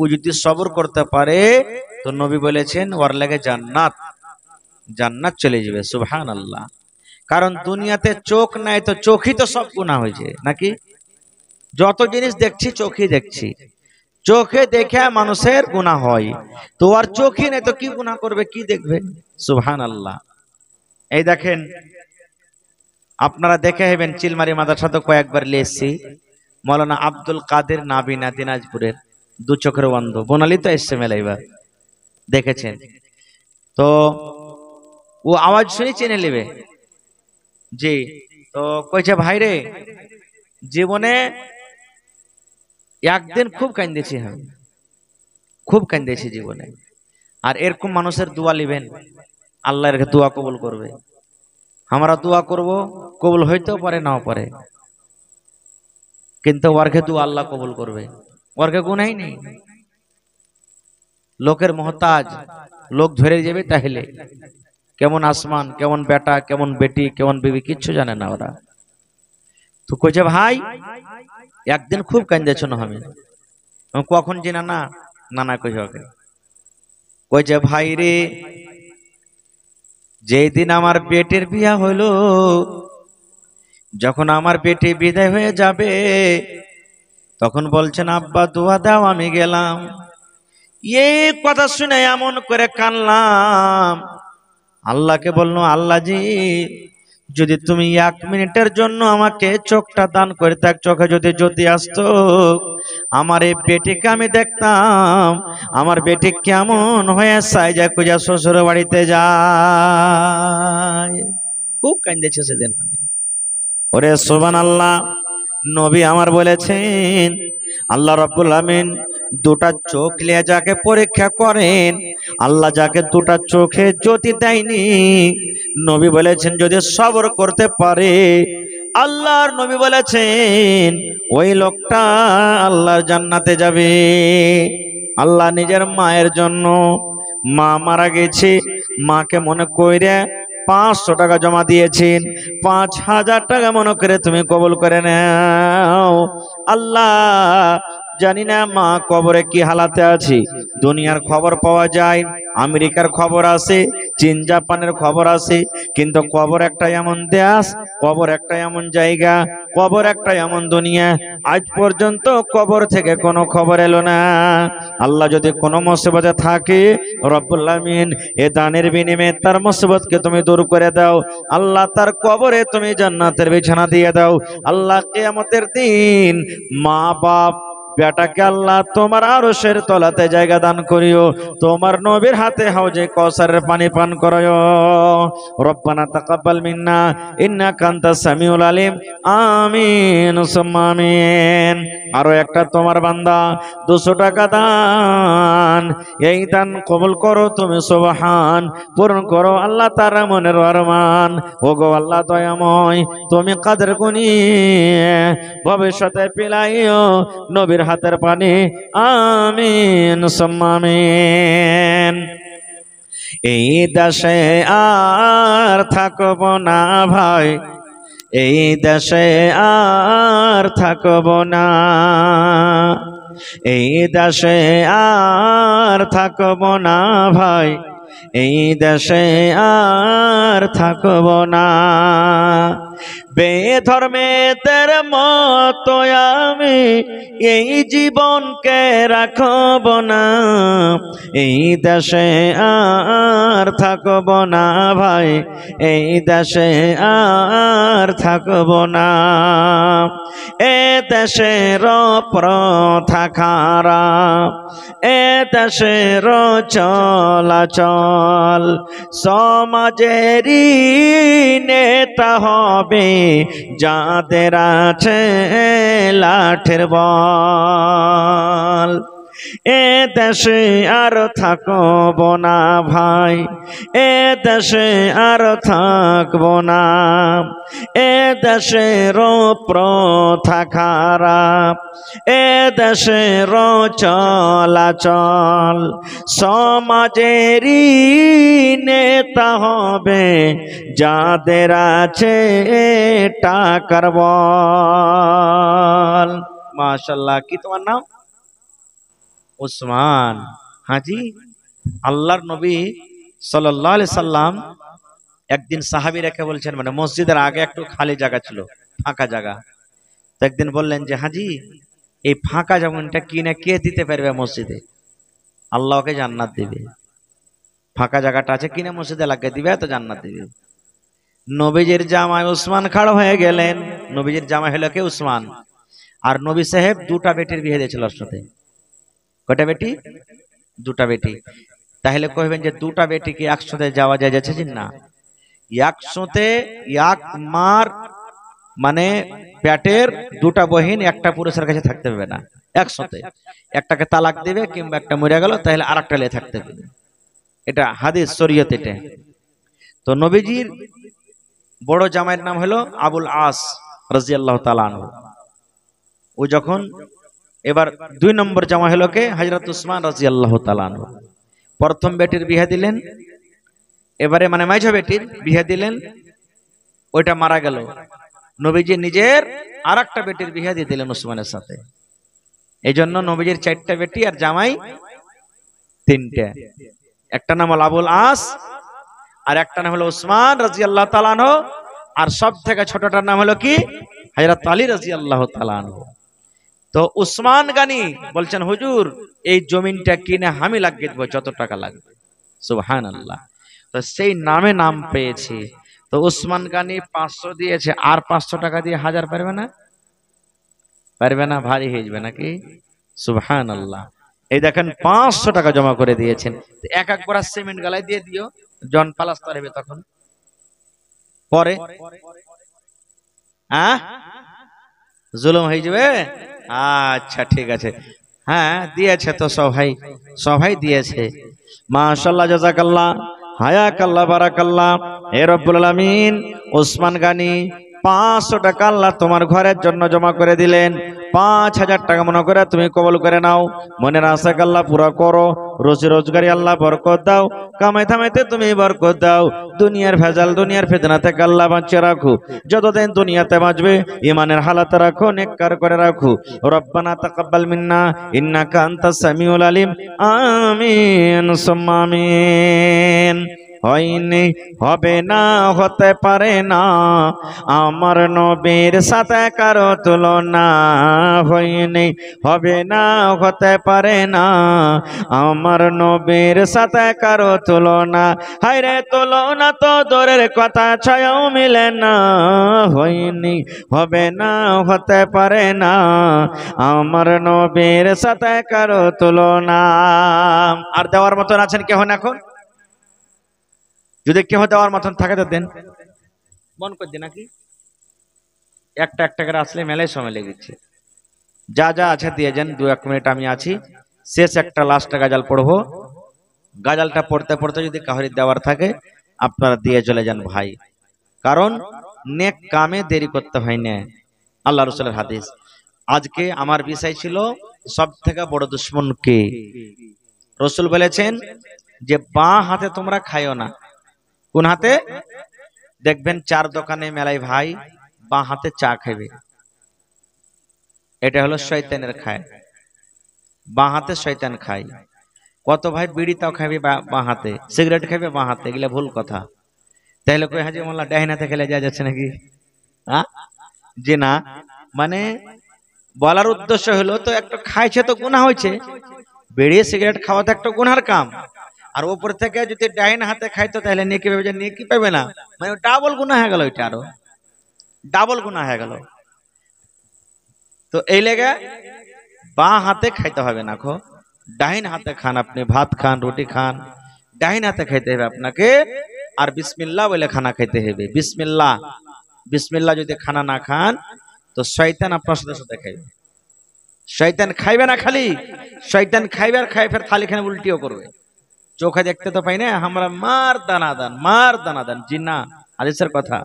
ও যদি সবর করতে পারে তো নবী বলেছেন ওর লাগে জান্নাত, জান্নাত চলে যাবে। সুবহানাল্লাহ। কারণ দুনিয়াতে চোখ নাই তো চোখই তো সব গুনাহ হয়েছে নাকি? যত জিনিস দেখছি চোখই দেখছি, চোখে দেখে মানুষের গুনাহ হয়। তো আর চোখই নেই তো কি গুনাহ করবে, কি দেখবে? সুবহানাল্লাহ। এই দেখেন আপনারা দেখে হেবেন, চিলমারি মাদ্রাসা তো কয়েকবার লিয়েছি, মৌলানা আব্দুল কাদের নাবিনা দিনাজপুরের 2 চোখের অন্ধ, বোনালি তো এসছে মেলা, এবার দেখেছেন তো ও আওয়াজ শুনে চেনে নেবে। জি, তো কইছে ভাই রে, জীবনে একদিন খুব কান্দেছি, আমি খুব কান্দেছি জীবনে। আর এরকম মানুষের দোয়া লিবেন, আল্লাহ এর দোয়া কবুল করবে। আমরা দোয়া করব, কবুল হইতেও পারে নাও পারে, কিন্তু ওরকে দোয়া আল্লাহ কবুল করবে। ওরকে গুনাই নেই, লোকের মহতাজ, লোক ধরে যাবে তাহলে কেমন আসমান, কেমন বেটা, কেমন বেটি, কেমন বিবি, কিচ্ছু জানে না ওরা। তো কইছে ভাই একদিন খুব কান্দেছ না, আমি কখন জিনা না না না কইছে ওকে, কইছে ভাই রে, যেই দিন আমার পেটের বিয়া হইলো, যখন আমার পেটে বিদায় হয়ে যাবে, তখন বলছেন আব্বা দোয়া দাও, আমি গেলাম। এই কথা শুনে এমন করে কানলাম। আল্লাহকে বললো, আল্লাহ জি, যদি তুমি 1 মিনিটের জন্য আমাকে চোখটা দান করতে, চোখে যদি জ্যোতি আসতো, আমার এই বেটিকে আমি দেখতাম আমার বেটি কেমন হয়ে সাইজা কুজা শ্বশুর বাড়িতে যায়। খুব কান্দেছে সেদিন। ওরে সুবহানাল্লাহ, নবী আমার বলেছেন আল্লাহ রাব্বুল আমিন দুটা চোখ নিয়ে যাকে পরীক্ষা করেন, আল্লাহ যাকে দুটা চোখে জ্যোতি দেয়নি, নবী বলেছেন যদি সবর করতে পারে, আল্লাহর নবী বলেছেন ওই লোকটা আল্লাহর জান্নাতে যাবে। আল্লাহ নিজের মায়ের জন্য, মা মারা গেছে, মাকে মনে কইরে 500 টাকা জমা দিয়েছেন, 5000 টাকা মনে করে তুমি কবুল করে নাও। আল্লাহ জানি না মা কবরে কি হালাতে আছে। দুনিয়ার খবর পাওয়া যায়, আমেরিকার খবর আছে, চীন জাপানের খবর আছে, কিন্তু কবর একটা এমন দেশ, কবর একটা এমন জায়গা, কবর একটা এমন দুনিয়া, আজ পর্যন্ত কবর থেকে কোনো খবর এলো না। আল্লাহ যদি কোনো মুসিবতে থাকে, রব্বুল আমিন এ দানের বিনিময়ে তার মুসিবতকে তুমি দূর করে দাও। আল্লাহ তার কবরে তুমি জান্নাতের বিছানা দিয়ে দাও। আল্লাহ কিয়ামতের দিন মা বাপ বেটাকে আল্লাহ তোমার আরশের তলাতে জায়গা দান করিও, তোমার নবীর হাতে হাউজে কাউসারের পানি পান করায়ো। রব্বানা তাকাব্বাল মিন্না ইন্নাকা আনতাস সামিউল আলিম, আমিন সুম্মা আমিন। আরো একটা তোমার বান্দা 200 টাকা দান, এই দান কবুল করো তুমি সুবহান, পূরণ করো আল্লাহ তার মনের আরমান। ওগো আল্লাহ দয়াময়, তুমি কাদের গুনি ভবিষ্যতে পিলাইও নবীর হাতের পানি, আমিন সুম্মা আমিন। এই দেশে আর থাকব না ভাই, এই দেশে আর থাকব না, এই দেশে আর থাকব না ভাই, এই দেশে আর থাকব না। বেধর্মের মতো আমি এই জীবনকে রাখব না, এই দেশে আর থাকব না ভাই, এই দেশে আর থাকব না। এ দেশের প্রথা খারাপ, এ দেশের চলাচল, সমাজেরই নেতা হবে যাদের আছে লাঠের বল। এ দেশে আর থাকব না ভাই, এ দেশে আর থাকব না, এ দেশের প্রথা খারাপ, এ দেশের চলাচল, সমাজেরই নেতা হবে যাদের আছে টাকার বল। মাশাআল্লাহ, কি তোমার নাম? উসমান হাজি। আল্লাহর নবী সাল্লাল্লাহু আলাইহি সাল্লাম একদিন সাহাবী রেখে বলছেন, মানে মসজিদের আগে একটু খালি জায়গা ছিল, ফাঁকা জায়গা। তো একদিন বললেন যে হাজি, এই ফাঁকা জমিনটা কিনে কে দিতে পারবে মসজিদে, আল্লাহকে জান্নাত দিবে। ফাঁকা জায়গাটা আছে কিনে মসজিদে লাগিয়ে দিবে, তো জান্নাত দিবে। নবীজির জামাই উসমান খাড়া হয়ে গেলেন। নবীজির জামাই হলো কে? উসমান। আর নবী সাহেব দুটা বেটির বিয়ে দিয়েছিল ওর সাথে। কয়টা বেটি? দুটা বেটি। তাহলে কইবেন যে দুটা বেটি কি একসাথে যাওয়া যায়, যাচ্ছে না? একসাথে এক মার মানে পেটের দুটা বহিন একটা পুরুষের কাছে থাকতে পারবে না একসাথে। একটাকে তালাক দিবে কিংবা একটা মরে গেল, তাহলে আর একটা লিয়ে থাকতে পারবে। এটা হাদিস শরীয়ত এটা। তো নবীজির বড় জামাইয়ের নাম হলো আবুল আস রাদিয়াল্লাহু তাআলা আনহু। ও যখন এবার 2 নম্বর জামাই হলো কে? হযরত উসমান রাদিয়াল্লাহু তাআলা আনহু। প্রথম বেটির বিয়ে দিলেন, এবারে মানে মাইঝা বেটির বিয়ে দিলেন, ওইটা মারা গেল। নবীজি নিজের আরেকটা বেটির বিয়ে দিয়ে দিলেন উসমানের সাথে। এই জন্য নবীজির 4টা বেটি আর জামাই 3টা। একটা নাম হলো আবুল আস, আর একটা নাম হলো উসমান রাদিয়াল্লাহু তাআলা আনহু, আর সব থেকে ছোটটার নাম হলো কি? হযরত আলী রাদিয়াল্লাহু তাআলা আনহু। তো উসমান গানি বলছেন, হুজুর এই জমিনটা কিনে আমি লাগিয়ে দেব, যত টাকা লাগবে। সুবহানাল্লাহ। তো সেই নামে নাম পেয়েছি। তো উসমান গানি 500 দিয়েছে, আর 500 টাকা দিয়ে 1000 পারবে না? পারবে না? ভারী হয়ে যাবে নাকি? সুবহানাল্লাহ। এই দেখেন 500 টাকা জমা করে দিয়েছেন। এক এক বড়া সিমেন্ট গালায় দিয়ে দিও, জন পালাস্তার হবে তখন পরে। হ্যাঁ, জুলুম হয়ে যাবে। আচ্ছা ঠিক আছে, হ্যাঁ দিয়েছে তো সবাই দিয়েছে। মাশাআল্লাহ, জাযাকাল্লাহ, হায়াকাল্লাহ, বারাকাল্লাহ। হে রব্বুল আলামিন, ওসমান গানি 500 টাকা আল্লাহ তোমার ঘরের জন্য জমা করে দিলেন। 5000 টাকা মনে করে তুমি কবুল করে নাও। মনের আশা আল্লাহ পুরা করো। রোজি রোজগারি আল্লাহ বরকত দাও। কামাই থামাইতে তুমি বরকত দাও। দুনিয়ার ভেজাল, দুনিয়ার ফিতনা থেকে আল্লাহ বাঁচিয়ে রাখো। যতদিন দুনিয়াতে বাঁচবে ঈমানের হালাতে রাখো, নেককার করে রাখো। রব্বানা তাকাব্বাল মিন্না ইন্নাকা আনতাস সামিউল আলিম। আমিন সুম্মা আমিন। হয়নি, হবে না, হতে পারে না, আমার নবীর সাথে কারো তুলনা। হয়নি, হবে না, হতে পারে না, আমার নবীর সাথে কারো তুলনা। হায়রে তুলনা তো দূরের কথা, ছায়াও মিলে না। হয়নি, হবে না, হতে পারে না, আমার নবীর সাথে কারো তুলনা। আর দেওয়ার মতন আছেন কেহ না? এখন যদি কেহ দেওয়ার মতন থাকে তো দেন, মন করছে নাকি? একটা একটা করে আসলে মেলায় সময় লেগেছে। যা যা আছে দিয়ে যান, 2-1 মিনিট আমি আছি। শেষ একটা লাস্ট গাজাল পড়বো। গাজালটা পড়তে পড়তে যদি কাহরি দেওয়ার থাকে আপনারা দিয়ে চলে যান ভাই, কারণ নেক কামে দেরি করতে হয় না। আল্লাহ রাসূলের হাদিস। আজকে আমার বিষয় ছিল সব থেকে বড় দুশমন কে। রাসূল বলেছেন যে বাঁ হাতে তোমরা খাইও না। কোন হাতে? দেখবেন 4 দোকানে মেলায় ভাই বাঁ হাতে চা খাবে, এটা হলো শয়তানের খায়। বাঁ হাতে শয়তান খায়। কত ভাই বিড়ি তাও খাবে বাঁ হাতে, সিগারেট খাবে বাঁ হাতে, এগুলা ভুল কথা। তাহলে কই হাজি মোল্লা ডাইন হাতে খেলে যা যাচ্ছে নাকি? যে না, মানে বলার উদ্দেশ্য হলো তো একটা খাইছে তো গুনাহ হয়েছে। বিড়ি সিগারেট খাওয়া তো একটা গুনার কাম, আর উপর থেকে যদি ডাইন হাতে খাইতো তাহলে নেকি পাবে, নেকি পাবে না, মানে ডাবল গুনাহ হয়ে গেল। এটা আরো ডাবল গুনাহ হয়ে গেল। তো এই লেগে বাঁ হাতে খাইতে হবে না, খো ডাইন হাতে খান। আপনি ভাত খান, রুটি খান, ডাইন হাতে খাইতে হবে আপনাকে। আর বিসমিল্লাহ বলে খানা খাইতে হবে। বিসমিল্লাহ, বিসমিল্লাহ যদি খানা না খান তো শয়তান আপনার সাথে সাথে খাইবে। শয়তান খাইবে না, খালি শয়তান খাইবে আর খাই ফের থালিখানে উল্টিও করবে। চোখে দেখতে তো পাই না আমরা, মার দানাদান, মার দানাদান। জি না, হাদিসের কথা।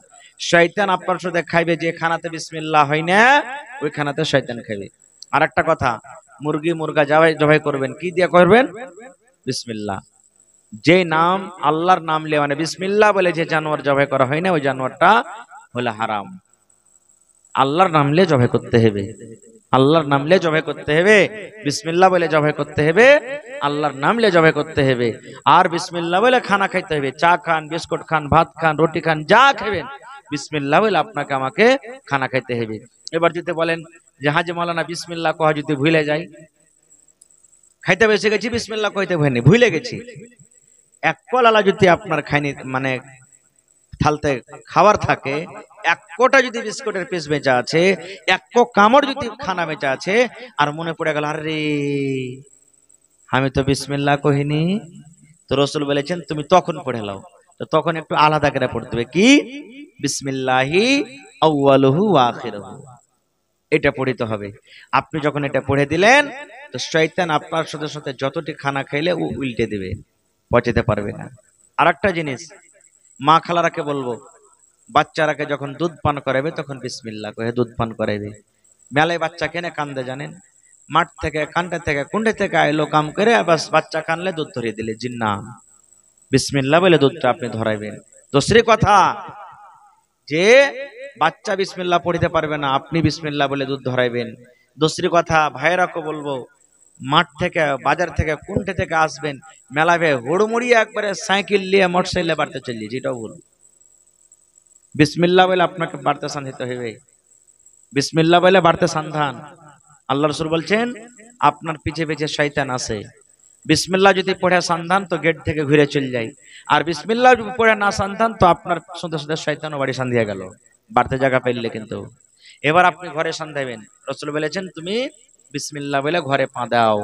শয়তান আপনার সাথে খাইবে যে খানাতে বিসমিল্লাহ হয় না, ওই খানাতে শয়তান খাইবে। আর একটা কথা, মুরগি মুরগা জবাই করবেন, কি দিয়ে করবেন? বিসমিল্লাহ। যে নাম আল্লাহর নাম লে, মানে বিসমিল্লাহ বলে যে জানোয়ার জবাই করা হয় না, ওই জানোয়ারটা হলো হারাম। আল্লাহর নাম লে জবাই করতে হবে, আল্লাহর নাম লে জবাই করতে হবে। বিসমিল্লাহ বলে জবাই করতে হবে, আল্লাহর নাম লে জবাই করতে হবে। আর বিসমিল্লাহ বলে খানা খাইতে হবে। চা খান, বিস্কুট খান, ভাত খান, রুটি খান, যা খাবেন বিসমিল্লাহ বলে আপনাকে আমাকে খানা খাইতে হবে। এবার যদি বলেন যে হাজি মাওলানা বিসমিল্লাহ কহা যদি ভুলে যাই, খাইতে বেসে গেছি বিসমিল্লাহ কইতে ভুলে গেছি, এক কলালা যদি আপনার খাইনি মানে থালতে খাবার থাকে, এক কোটা যদি বিস্কুটের পিস বেচা আছে, এক কামড় যদি খানা বেচা আছে, আর মনে পড়ে গেল আরে আমি তো বিসমিল্লাহ কহিনি, তো রাসূল বলেছেন তুমি তখন পড়ে লাও। তো তখন একটু আলাদা করে পড়তে হবে, কি বিসমিল্লাহি আউয়ালুহু ওয়া আখিরুহু, এটা পড়িতে হবে। আপনি যখন এটা পড়ে দিলেন তো শয়তান আপনার সাথে সাথে যতটি খানা খাইলে ও উল্টে দিবে, পচাতে পারবে না। আরেকটা জিনিস মা খালারাকে বলবো, বাচ্চারাকে যখন দুধ পান করাবে তখন বিসমিল্লাহ কহে দুধ পান করাবে। মেলায় বাচ্চা কেনে কান্দে জানেন, মাঠ থেকে কান্ডে থেকে কুন্ডে থেকে আইলো কাম করে, বাস বাচ্চা কানলে দুধ ধরিয়ে দিলে, জিন্না বিসমিল্লাহ বলে দুধটা আপনি ধরাইবেন। দোসরি কথা যে বাচ্চা বিসমিল্লাহ পড়িতে পারবে না, আপনি বিসমিল্লাহ বলে দুধ ধরাইবেন। দোসরি কথা ভাইরাকে বলবো, মাঠ থেকে বাজার থেকে কুন্ডে থেকে আসবেন, মেলাবে হুড়মুড়িয়ে একবারে সাইকেল নিয়ে মোটরসাইকেলে বাড়তে চললি, যেটাও বলুন বিসমিল্লাহ বলে আপনাকে বাড়তে সান্ধাতে হবে। বিসমিল্লাহ বলে বাড়তে সান্ধান। আল্লাহ রাসূল বলছেন আপনার পিছে পিছে শয়তান আছে, বিসমিল্লাহ যদি পড়ে সান্ধান তো গেট থেকে ঘুরে চলে যায়, আর বিসমিল্লাহ যদি পড়ে না সান্ধান তো আপনার সাথে সাথে শয়তানও বাড়ি সান্ধিয়া গেল, বাড়তে জায়গা পেলে। কিন্তু এবার আপনি ঘরে সান্ধাবেন, রাসূল বলেছেন তুমি বিসমিল্লাহ বলে ঘরে পা দাও।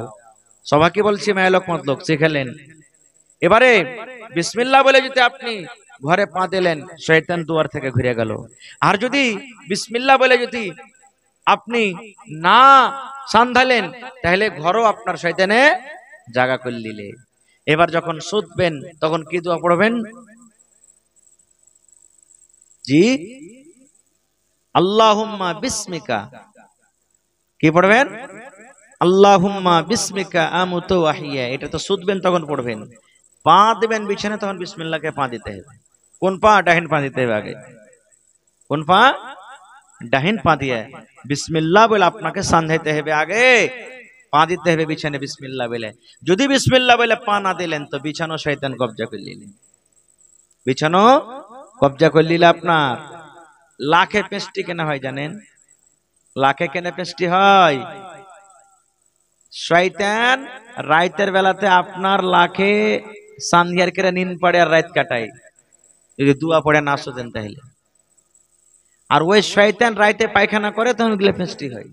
সবাইকে বলছি মেয়ে লোক মতলোক শিখেলেন। এবারে বিসমিল্লাহ বলে যদি আপনি ঘরে পা দিলেন, শয়তান দুয়ার থেকে ঘুরে গেল। আর যদি বিসমিল্লাহ বলে যদি আপনি না সান্ধালেন তাহলে ঘরও আপনার শয়তানে জায়গা করে দিলে। এবার যখন শুতবেন তখন কি দোয়া পড়বেন? জি, আল্লাহুম্মা বিসমিকা। কি পড়বেন? আল্লাহুম্মা বিসমিকা আমুতু ওয়া আহইয়া। এটা তো শুতবেন তখন পড়বেন। পা দিবেন বিছানে তখন বিসমিল্লাহকে পা দিতে হবে। কোন পা? ডাহিন পা দিতে হবে আগে। কোন পা? ডাহিন পা দিয়ে বিসমিল্লাহ বলে আপনাকে সান্ধাইতে হবে, আগে পা দিতে হবে বিছানে বিসমিল্লাহ বলে। যদি বিসমিল্লাহ বলে পা না দিলেন তো বিছানো শয়তান কবজা করে নিলেন। বিছানো কবজা করে নিলে আপনার লাখে পেস্টি কেনা হয় জানেন? লাখে কেনে পেস্টি হয়। শয়তান রাইতের বেলাতে আপনার লাখে সান্ধিয়ার করে নিন পড়ে আর রাত কাটায়, যদি দুয়া পড়ে না শোধেন তাহলে। আর ওই শয়তান রাইতে পায়খানা করে তখন গেলে পেস্টি হয়।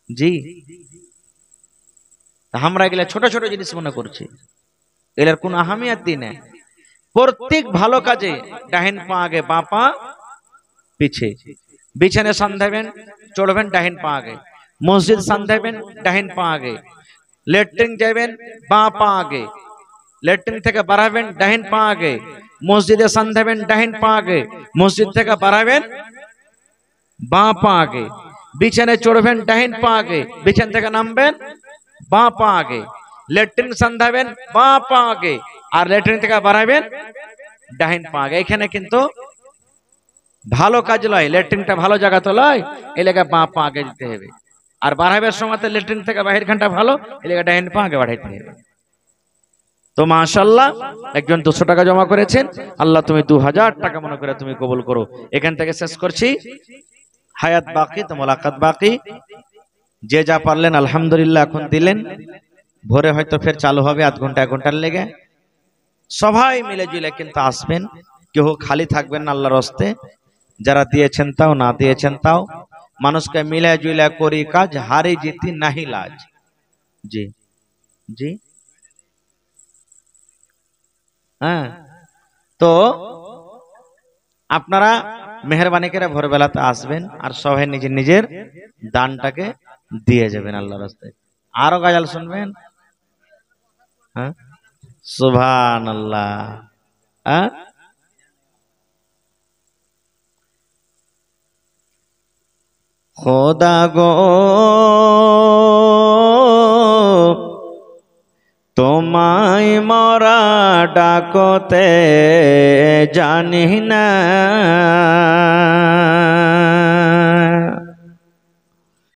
জি, আমরা গেলে ছোট ছোট জিনিস মনে করছি, এর কোন আহামিয়াত নেই। প্রত্যেক ভালো কাজে ডাহিন পা আগে, বাঁ পা পিছে। বিছানে সান্ধাবেন চড়বেন ডাহিন পা আগে, মসজিদ সান্ধাবেন ডাহিন পা আগে, লেট্রিন যাবেন বাঁ পা আগে, লেট্রিন থেকে বাড়াবেন ডাহিন পা আগে, মসজিদে সান্ধাবেন ডাহিন পা আগে, মসজিদ থেকে বাড়াবেন বাঁ পা আগে, বিছানে চড়বেন ডাহিন পা আগে, বিছান থেকে নামবেন বাঁ পা আগে, লেট্রিন সান্ধাবেন বাঁ পা আগে, আর লেট্রিন থেকে বাড়াবেন ডাহিন পা আগে। এখানে কিন্তু ভালো কাজ লয়, লেট্রিনটা ভালো জায়গা তো লয়, এই লেগে বাঁ পা আগে দিতে হবে। আর বাড়াইবার সময় লেট্রিন থেকে বাহির খানটা ভালো, এই লেগে ডাহিন পা আগে বাড়াইতে হবে। তো মাশাআল্লাহ একজন 200 টাকা জমা করেছেন, আল্লাহ তুমি 2000 টাকা মনে করে তুমি কবুল করো। এখান থেকে শেষ করছি। হায়াত বাকি তো মোলাকাত বাকি। যে যা পারলেন আলহামদুলিল্লাহ এখন দিলেন, ভোরে হয়তো ফের চালু হবে আধ ঘন্টা 1 ঘন্টার লেগে। সবাই মিলে জুলে কিন্তু আসবেন, কেউ খালি থাকবেন না আল্লাহর হস্তে। যারা দিয়েছেন তাও, না দিয়েছেন তাও, মানুষকে মিলে জুলে করি কাজ, হারি জিতি নাহি লাজ। জি জি হ্যাঁ, তো আপনারা মেহরবানি করে ভোরবেলাতে আসবেন আর সবাই নিজের নিজের দানটাকে দিয়ে যাবেন আল্লাহর রাস্তায়। আরো গাজাল শুনবেন? হ্যাঁ, সুবহানাল্লাহ। হ্যাঁ, খোদা গো তোমায় মরা ডাকতে জানি না,